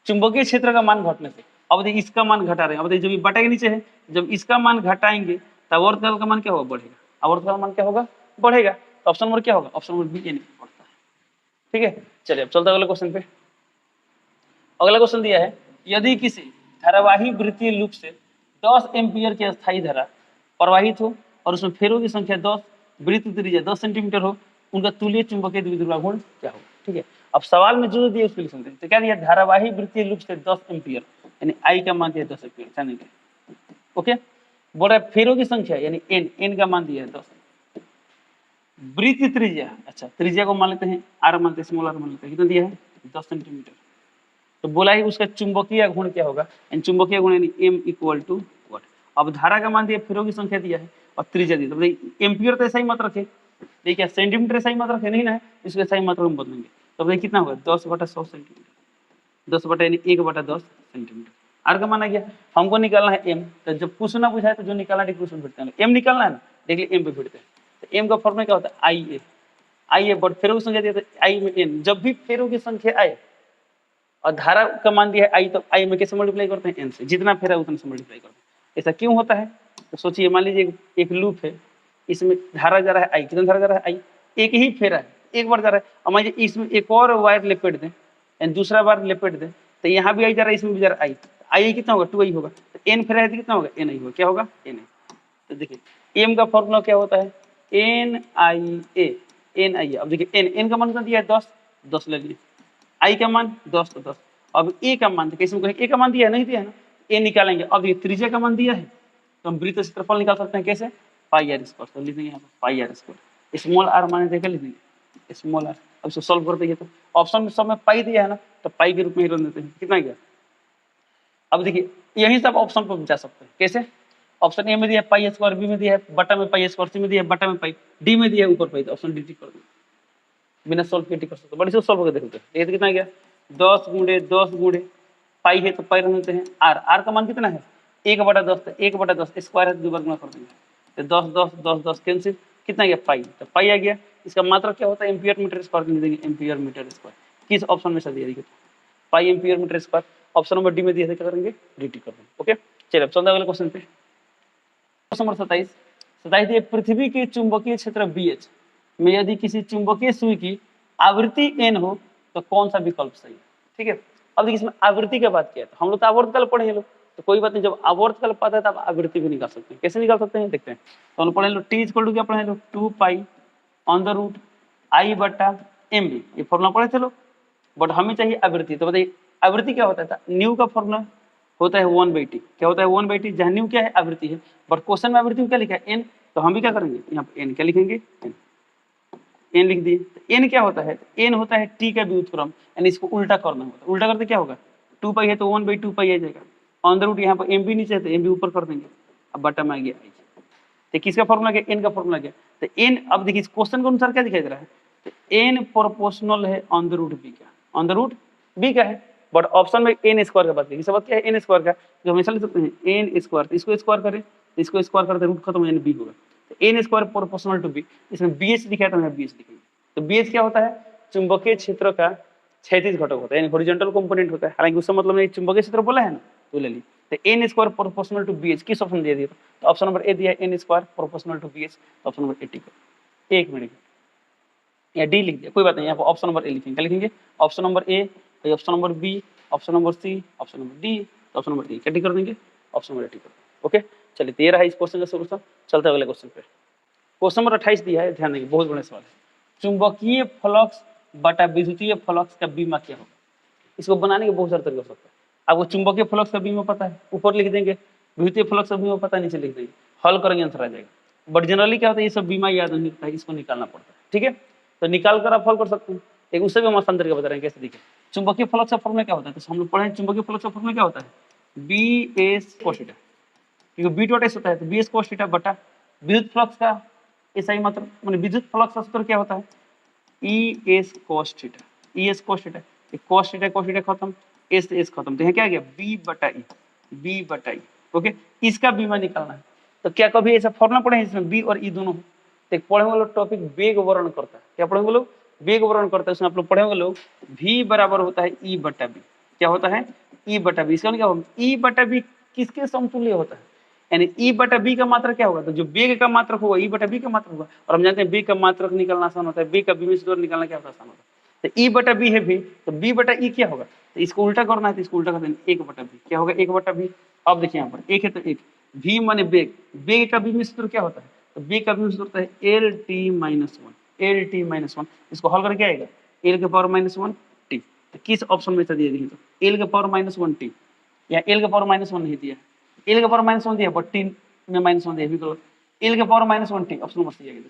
चुंबकीय क्षेत्र का मान घटने से, अब देखिए इसका मान घटा रहे हैं, अब देखिए जब बटा के नीचे है, जब इसका मान घटाएंगे तो आवर्तकाल का मान क्या होगा बढ़ेगा, आवर्तकाल का मान क्या होगा बढ़ेगा, तो ऑप्शन नंबर क्या होगा, ऑप्शन नंबर बी यानी बढ़ता है। ठीक है, चलिए अब चलते हैं अगले क्वेश्चन पे। अगला क्वेश्चन दिया है, यदि किसी धारावाही वृत्तीय लूप से 10 एम्पियर की अस्थायी धारा प्रवाहित हो और उसमें फेरों की संख्या 10, वृत्त त्रिज्या 10 सेंटीमीटर हो, उनका तुल्य चुंबकीय द्विध्रुव गुण क्या होगा। ठीक है, अब सवाल में जो दिया उसके लिए सुनते हैं, तो क्या दिया धारावाही वृत्तीय लूप से 10 एम्पियर यानी आई का मान दिया 10 एम्पियर, जानेंगे। ओके, बोल रहा है फेरों की संख्या यानी एन, एन का मान दिया है 10, वृत्त त्रिज्या, अच्छा त्रिज्या को मान लेते हैं आर मानते हैं, स्मॉल आर मान लेते हैं, कितना दिया है 10 सेंटीमीटर। तो बोला है उसका चुंबकीय गुण क्या होगा, चुंबकीय गुण यानी m इक्वल टू व्हाट। अब धारा का मान दिया, फेरों की संख्या दिया है और त्रिज्या दी, तो एम्पियर तो ऐसा ही मत रखे, देखिए सेंटीमीटर ऐसा ही मत रखे नहीं ना है, इसको ऐसा ही मात्रा में बदलेंगे, तो देखिए कितना होगा 10 बटा 100 सेंटीमीटर, 10 बटा यानी 1 बटा 10 सेंटीमीटर। आर का मान आ गया, हमको निकालना है m, तो जब कुछ ना पूछा है तो जो निकालना है क्वेश्चन फिरते हैं, m निकालना है ना, देख लिया m पे फिरते हैं, तो m का फॉर्मूला क्या होता है आई ए, आई ए बट फेरों की संख्या दिया तो आई में n, जब भी फेरों की संख्या आए और धारा का मान दिया है आई, तो आई में कैसे मल्टीप्लाई करते हैं एन से, जितना फेरा उतना से मल्टीप्लाई करते हैं। ऐसा क्यों होता है, तो सोचिए मान लीजिए एक लूप है, इसमें धारा जा रहा है आई, कितना धारा जा रहा है आई, एक ही फेरा है, एक बार जा रहा है, और मान लीजिए इसमें एक और वायर लपेट दें एंड दूसरा बार लपेट दें, तो यहाँ भी आई जा रहा है, इसमें भी जा रहा है आई, आई कितना होगा 2 होगा, तो एन फेरा है तो कितना होगा एन आई होगा, क्या होगा एन आई। तो देखिए एम का फॉर्मूला क्या होता है एन आई ए, एन आई। अब देखिए एन, एन का मान कितना दिया है 10, 10 ले लिए, आई का मान 10 तो 10, अब ए का मान कैसे ए का मान दिया है नहीं दिया है ना, ए निकालेंगे। अब ये त्रिज्या का मान दिया है तो हम वृत्त क्षेत्रफल निकाल सकते हैं कैसे, पाई आर स्क्वायर, तो लिख देंगे यहाँ पर पाई आर स्क्वायर, स्मॉल आर माने देखा लिख देंगे स्मॉल आर। अब इसको सॉल्व कर देंगे तो ऑप्शन में सब में पाई दिया है ना, तो पाई के रूप में ही रख देते हैं, कितना गया। अब देखिए यही सब ऑप्शन पर जा सकते हैं कैसे, ऑप्शन ए में दिया है पाई स्क्वायर, बी में दिया है बटा में पाई स्क्वायर, सी में दिया है बटा में पाई, डी में दिया है ऊपर पाई, तो ऑप्शन डी कर देंगे, बिना सॉल्व किए कर सकते, बट इसको सॉल्व करके देखते हैं। ये तो कितना गया 10 गुणे 10 गुणे पाई है तो पाई रख देते हैं आर, आर का मान कितना है 1 बटा 10, तो 1 बटा 10 स्क्वायर है तो 2 बार गुणा कर देंगे, तो 10 10 10 10 कैंसिल, कितना गया पाई, तो पाई आ गया। इसका मात्रा क्या होता है एम्पियर मीटर स्क्वायर लिख देंगे, एम्पियर मीटर स्क्वायर किस ऑप्शन में से दिया देखिए pi ampere metre square, option number D में दिया था, क्या करेंगे डी कर देंगे। ओके, चलिए अब चलते हैं अगले क्वेश्चन पे। क्वेश्चन नंबर 27, 27 दिए पृथ्वी के चुंबकीय क्षेत्र BH में यदि किसी चुंबकीय सुई की आवृत्ति n हो तो कौन सा विकल्प सही है। ठीक है, अब देखिए इसमें आवृत्ति की बात किया है, तो हम लोग तो आवर्तकाल पढ़े हैं लोग, तो कोई बात नहीं, जब आवर्तकाल पता है तो आप आवृत्ति भी निकाल सकते हैं, कैसे निकाल सकते हैं देखते हैं। तो हम पढ़े लो टी इक्वल टू क्या पढ़े लो 2 पाई ऑन द रूट आई बटा एम बी, ये फॉर्मूला पढ़े थे लोग, बट हमें चाहिए आवृत्ति। तो बताइए आवृत्ति क्या होता था, न्यू का फॉर्मूला होता है 1/t, क्या होता है 1/t, जहाँ न्यू क्या है आवृत्ति है, बट क्वेश्चन में आवृत्ति क्या लिखा है n, तो हम भी क्या करेंगे यहाँ पे n क्या लिखेंगे n लिख दिए। तो n क्या होता है, n होता है t का व्युत्क्रम, यानी इसको उल्टा करना होता है, उल्टा करते क्या होगा 2 पाई है तो 1/2 पाई आ जाएगा, ऑन द रूट यहाँ पर m भी नीचे है तो m भी ऊपर कर देंगे, अब बटा में आ गया i। तो किसका फॉर्मूला क्या n का फॉर्मूला क्या, तो n, अब देखिए क्वेश्चन के अनुसार क्या दिखाई दे रहा है, तो n प्रोपोर्शनल है ऑन द रूट b का, ऑन द रूट b का है, बट ऑप्शन में n स्क्वायर का बात है, बात क्या है n स्क्वायर का, जो हमेशा लिख सकते हैं n स्क्वायर, तो इसको स्क्वायर करें तो इसको स्क्वायर करते रूट खत्म यानी b होगा, तो n square proportional to b, इसमें bh लिखा है तो मैं bh लिखेंगे, तो BH क्या होता है? चुंबकीय क्षेत्र का क्षैतिज घटक होता है, यानी हॉरिजॉन्टल कंपोनेंट होता है। हालांकि उसका मतलब नहीं, चुंबकीय क्षेत्र बोला है ना, तो ले ली। तो n square proportional to BH किस ऑप्शन दे दिया? तो ऑप्शन नंबर ए दिया है, n square proportional to BH। तो ऑप्शन नंबर ए टिक करो। एक मिनट, या डी लिख दिया, कोई बात नहीं, यहाँ पर ऑप्शन नंबर ए लिखेंगे। क्या लिखेंगे? Option number A, option number B, option number C, option number D, option number D. क्या टिक कर देंगे? ऑप्शन नंबर टिक कर। ओके, चलिए, तो ये रहा इस क्वेश्चन का सोल्यूशन। चलते हैं अगले क्वेश्चन पे। क्वेश्चन नंबर 28 दिया है, ध्यान देंगे, बहुत बड़ा सवाल है। चुंबकीय फ्लक्स बटा विद्युतीय फ्लक्स का बीमा क्या होगा? इसको बनाने के बहुत सारे तरीके हो सकते हैं। आपको चुंबकीय फ्लक्स का बीमा पता है, ऊपर लिख देंगे। विद्युतीय फ्लक्स का बीमा पता है, नीचे लिख देंगे। हल करेंगे, आंसर आ जाएगा। बट जनरली क्या होता है, ये सब बीमा याद नहीं होता है, इसको निकालना पड़ता है। ठीक है, तो निकाल कर आप हल कर सकते हैं। एक उससे भी हम आसान तरीका बता रहे हैं कैसे। देखिए, चुंबकीय फ्लक्स का फॉर्मूला क्या होता है? तो हम लोग पढ़े चुंबकीय फ्लक्स का फॉर्मूला क्या होता है? BS cos थीटा, क्योंकि B डॉट S होता है, तो BS cos थीटा बटा विद्युत फ्लक्स का ऐसा ही मतलब, माने विद्युत फ्लक्स का सूत्र क्या होता है? ES cos theta, ES cos theta, cos theta खत्म, S खत्म, तो यहाँ क्या आ गया? B बटा E। ओके, इसका बीमा निकालना है। तो क्या कभी ऐसा फॉर्मूला पढ़े इसमें B और E दोनों? तो पढ़ेंगे लोग टॉपिक वेग वर्णन करता है। क्या पढ़ेंगे लोग? वेग वर्णन करता है। उसमें आप लोग पढ़ेंगे लोग V बराबर होता है E बटा B। क्या होता है? E बटा B। इसका क्या होगा? E बटा B किसके समतुल्य होता है? यानी E बटा B का मात्रक क्या होगा? तो जो वेग का मात्रक होगा E बटा B का मात्रक होगा। और हम जानते हैं B का मात्रक निकालना आसान होता है, B का B में से दूर निकालना क्या होता है? आसान होता है। तो E बटा B है B, तो B बटा E क्या होगा? तो इसको उल्टा करना है, तो इसको उल्टा कर देंगे, 1 बटा B। क्या होगा? 1 बटा B। अब देखिए यहाँ पर 1 है तो 1, V माने वेग, वेग का B में सूत्र क्या होता है? तो B का B में सूत्र होता है LT-1। इसको हल करके आएगा L के पावर -1 T। तो किस ऑप्शन में से दिया? देखिए, तो L के पावर -1 T, या L के पावर -1 नहीं दिया, L के पावर -1 दिया, बट T में -1 दिया भी, L के power -1 T, option number C आएगा। T,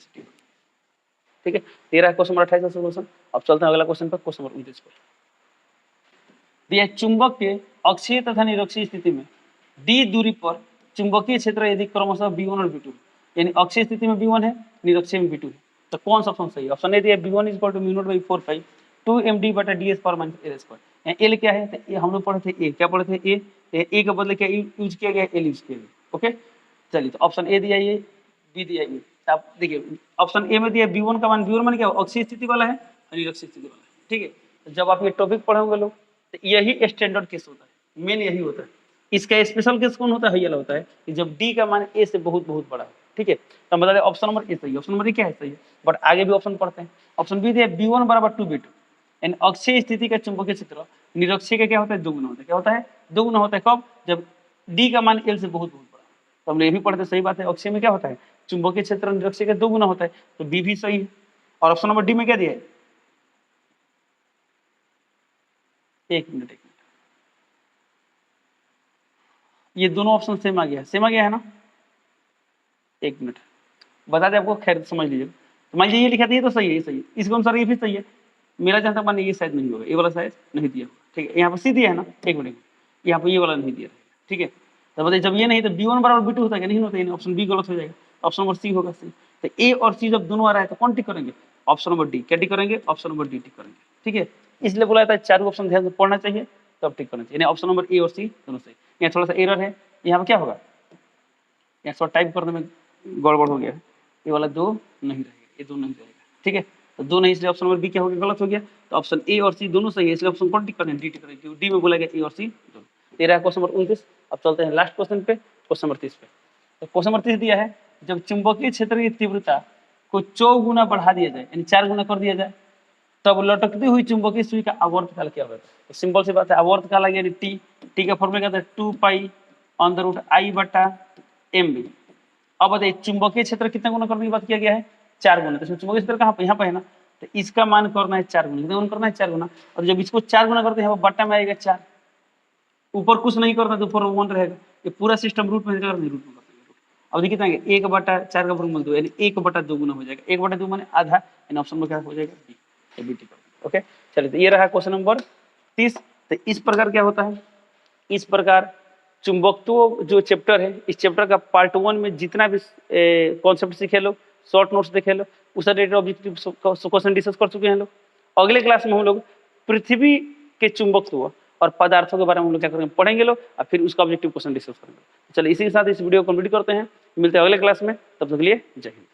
ठीक है। 13 क्वेश्चन नंबर 28 का सॉल्यूशन। अब चलते हैं अगला क्वेश्चन पर, क्वेश्चन नंबर 29 पर। दिया चुंबक के अक्षीय तथा निरक्षीय स्थिति में D दूरी पर चुंबकीय क्षेत्र यदि क्रमशः B1 और B2, यानी अक्षीय स्थिति में B1 है, निरक्षीय में B2 है, तो कौन सा ऑप्शन सही है? ऑप्शन ए दिया B1 = μ0/4 2md बटा ds पावर -l स्क्वायर। यहाँ l क्या है? तो ये हम लोग पढ़े थे a, क्या पढ़े थे? a के बदले क्या यूज किया गया? l यूज किया गया। ओके, चलिए, तो ऑप्शन ए दिया ये, बी दिया ये। आप देखिए, ऑप्शन ए में दिया B1 का मान, B1 मान क्या? अक्षीय स्थिति वाला है, निरक्षीय स्थिति वाला है। ठीक है, तो जब आप ये टॉपिक पढ़ोगे लोग, तो यही स्टैंडर्ड केस होता है, मेन यही होता है। इसका स्पेशल केस कौन होता है? ये होता है कि जब डी का मान ए से बहुत बहुत बड़ा है। ठीक है, तो हम बता दें ऑप्शन नंबर ए सही है। ऑप्शन नंबर ए क्या है? सही है, बट आगे भी ऑप्शन पढ़ते हैं। ऑप्शन बी दिया B1 = 2B2, यानी अक्षीय स्थिति का चुंबकीय क्षेत्र निरक्षीय का क्या होता है? दोगुना होता है। क्या होता है? दोगुना होता है। कब? जब डी का मान एल से बहुत बहुत बड़ा। तो हम ये भी पढ़ते, सही बात है, अक्षीय में क्या होता है? चुंबकीय क्षेत्र निरक्षीय का दोगुना होता है, तो बी भी सही है। और ऑप्शन नंबर डी में क्या दिया है? एक मिनट, ये दोनों ऑप्शन सेम आ गया, सेम आ गया है ना? एक मिनट बता दे आपको, खैर समझ लीजिए। तो मान लीजिए ये लिखा था, ये तो सही है, ये सही है, इसके अनुसार ये भी सही है। मेरा जहां तक मानिए ये शायद नहीं होगा, ये वाला शायद नहीं दिया होगा। ठीक है, यहाँ पर सी दिया है ना, एक मिनट, यहाँ पर ये वाला नहीं दिया। ठीक है, तो बताइए जब ये नहीं तो B1 = B2 होता है, नहीं होता है, ऑप्शन बी गलत हो जाएगा, ऑप्शन नंबर सी होगा सही। तो ए और सी जब दोनों आ रहा है तो कौन टिक करेंगे? Option number D. क्या टिक करेंगे? ऑप्शन नंबर डी टिक करेंगे। ठीक है, इसलिए बोला जाता है चारों ऑप्शन ध्यान से पढ़ना चाहिए, तब टिक करना चाहिए। ऑप्शन नंबर ए और सी दोनों सही। यहाँ थोड़ा सा एरर है, यहाँ पर क्या होगा? यहाँ थोड़ा टाइप करने में गड़बड़ हो गया है, ये वाला 2 नहीं रहेगा, ये 2 नहीं रहेगा। ठीक है, तो 2 नहीं, इसलिए ऑप्शन नंबर बी क्या हो गया? गलत हो गया। तो ऑप्शन ए और सी दोनों सही है, इसलिए ऑप्शन कौन टिक करें? डी टिक करें, क्योंकि डी में बोला गया ए और सी दोनों। 13 क्वेश्चन नंबर 29। अब चलते हैं लास्ट क्वेश्चन पे, क्वेश्चन नंबर 30 पे। तो क्वेश्चन नंबर 30 दिया है, जब चुंबकीय क्षेत्र की तीव्रता को 4 गुना बढ़ा दिया जाए, यानी 4 गुना कर दिया जाए, तब लटकती हुई चुंबकीय सुई का आवर्तकाल क्या होगा? तो सिंपल सी बात है, आवर्तकाल आ गया टी का फॉर्मूला क्या था? 2π√I/mb। अब बताइए चुंबकीय क्षेत्र कितना गुना करने की बात किया गया है? 4 गुना। तो इसमें चुंबकीय क्षेत्र कहाँ पे? यहाँ पे है ना, तो इसका मान करना है 4 गुना। कितना गुना करना है? 4 गुना। और जब इसको 4 गुना करते हैं, यहाँ बट्टा में आएगा 4, ऊपर कुछ नहीं करना तो ऊपर 1 रहेगा। ये पूरा सिस्टम रूट में रूट में कर देंगे। अब देखिए कितना 1/4 का वर्गमूल 2, यानी 1/2 गुना हो जाएगा। 1/2 माने आधा, यानी ऑप्शन में क्या हो जाएगा? बी। ओके, चलिए, तो ये रहा क्वेश्चन नंबर 30। तो इस प्रकार क्या होता है? इस प्रकार चुंबकत्व जो चैप्टर है, इस चैप्टर का पार्ट 1 में जितना भी कॉन्सेप्ट सीखे लो, शॉर्ट नोट्स देखे लो, उसका रिलेटेड ऑब्जेक्टिव क्वेश्चन डिस्कस कर चुके हैं लोग। अगले क्लास में हम लोग पृथ्वी के चुंबकत्व और पदार्थों के बारे में हम लोग क्या करेंगे? पढ़ेंगे लोग, और फिर उसका ऑब्जेक्टिव क्वेश्चन डिस्कस करेंगे। चलिए, इसी के साथ इस वीडियो को कंप्लीट करते हैं, मिलते हैं अगले क्लास में, तब तक के लिए जय हिंद।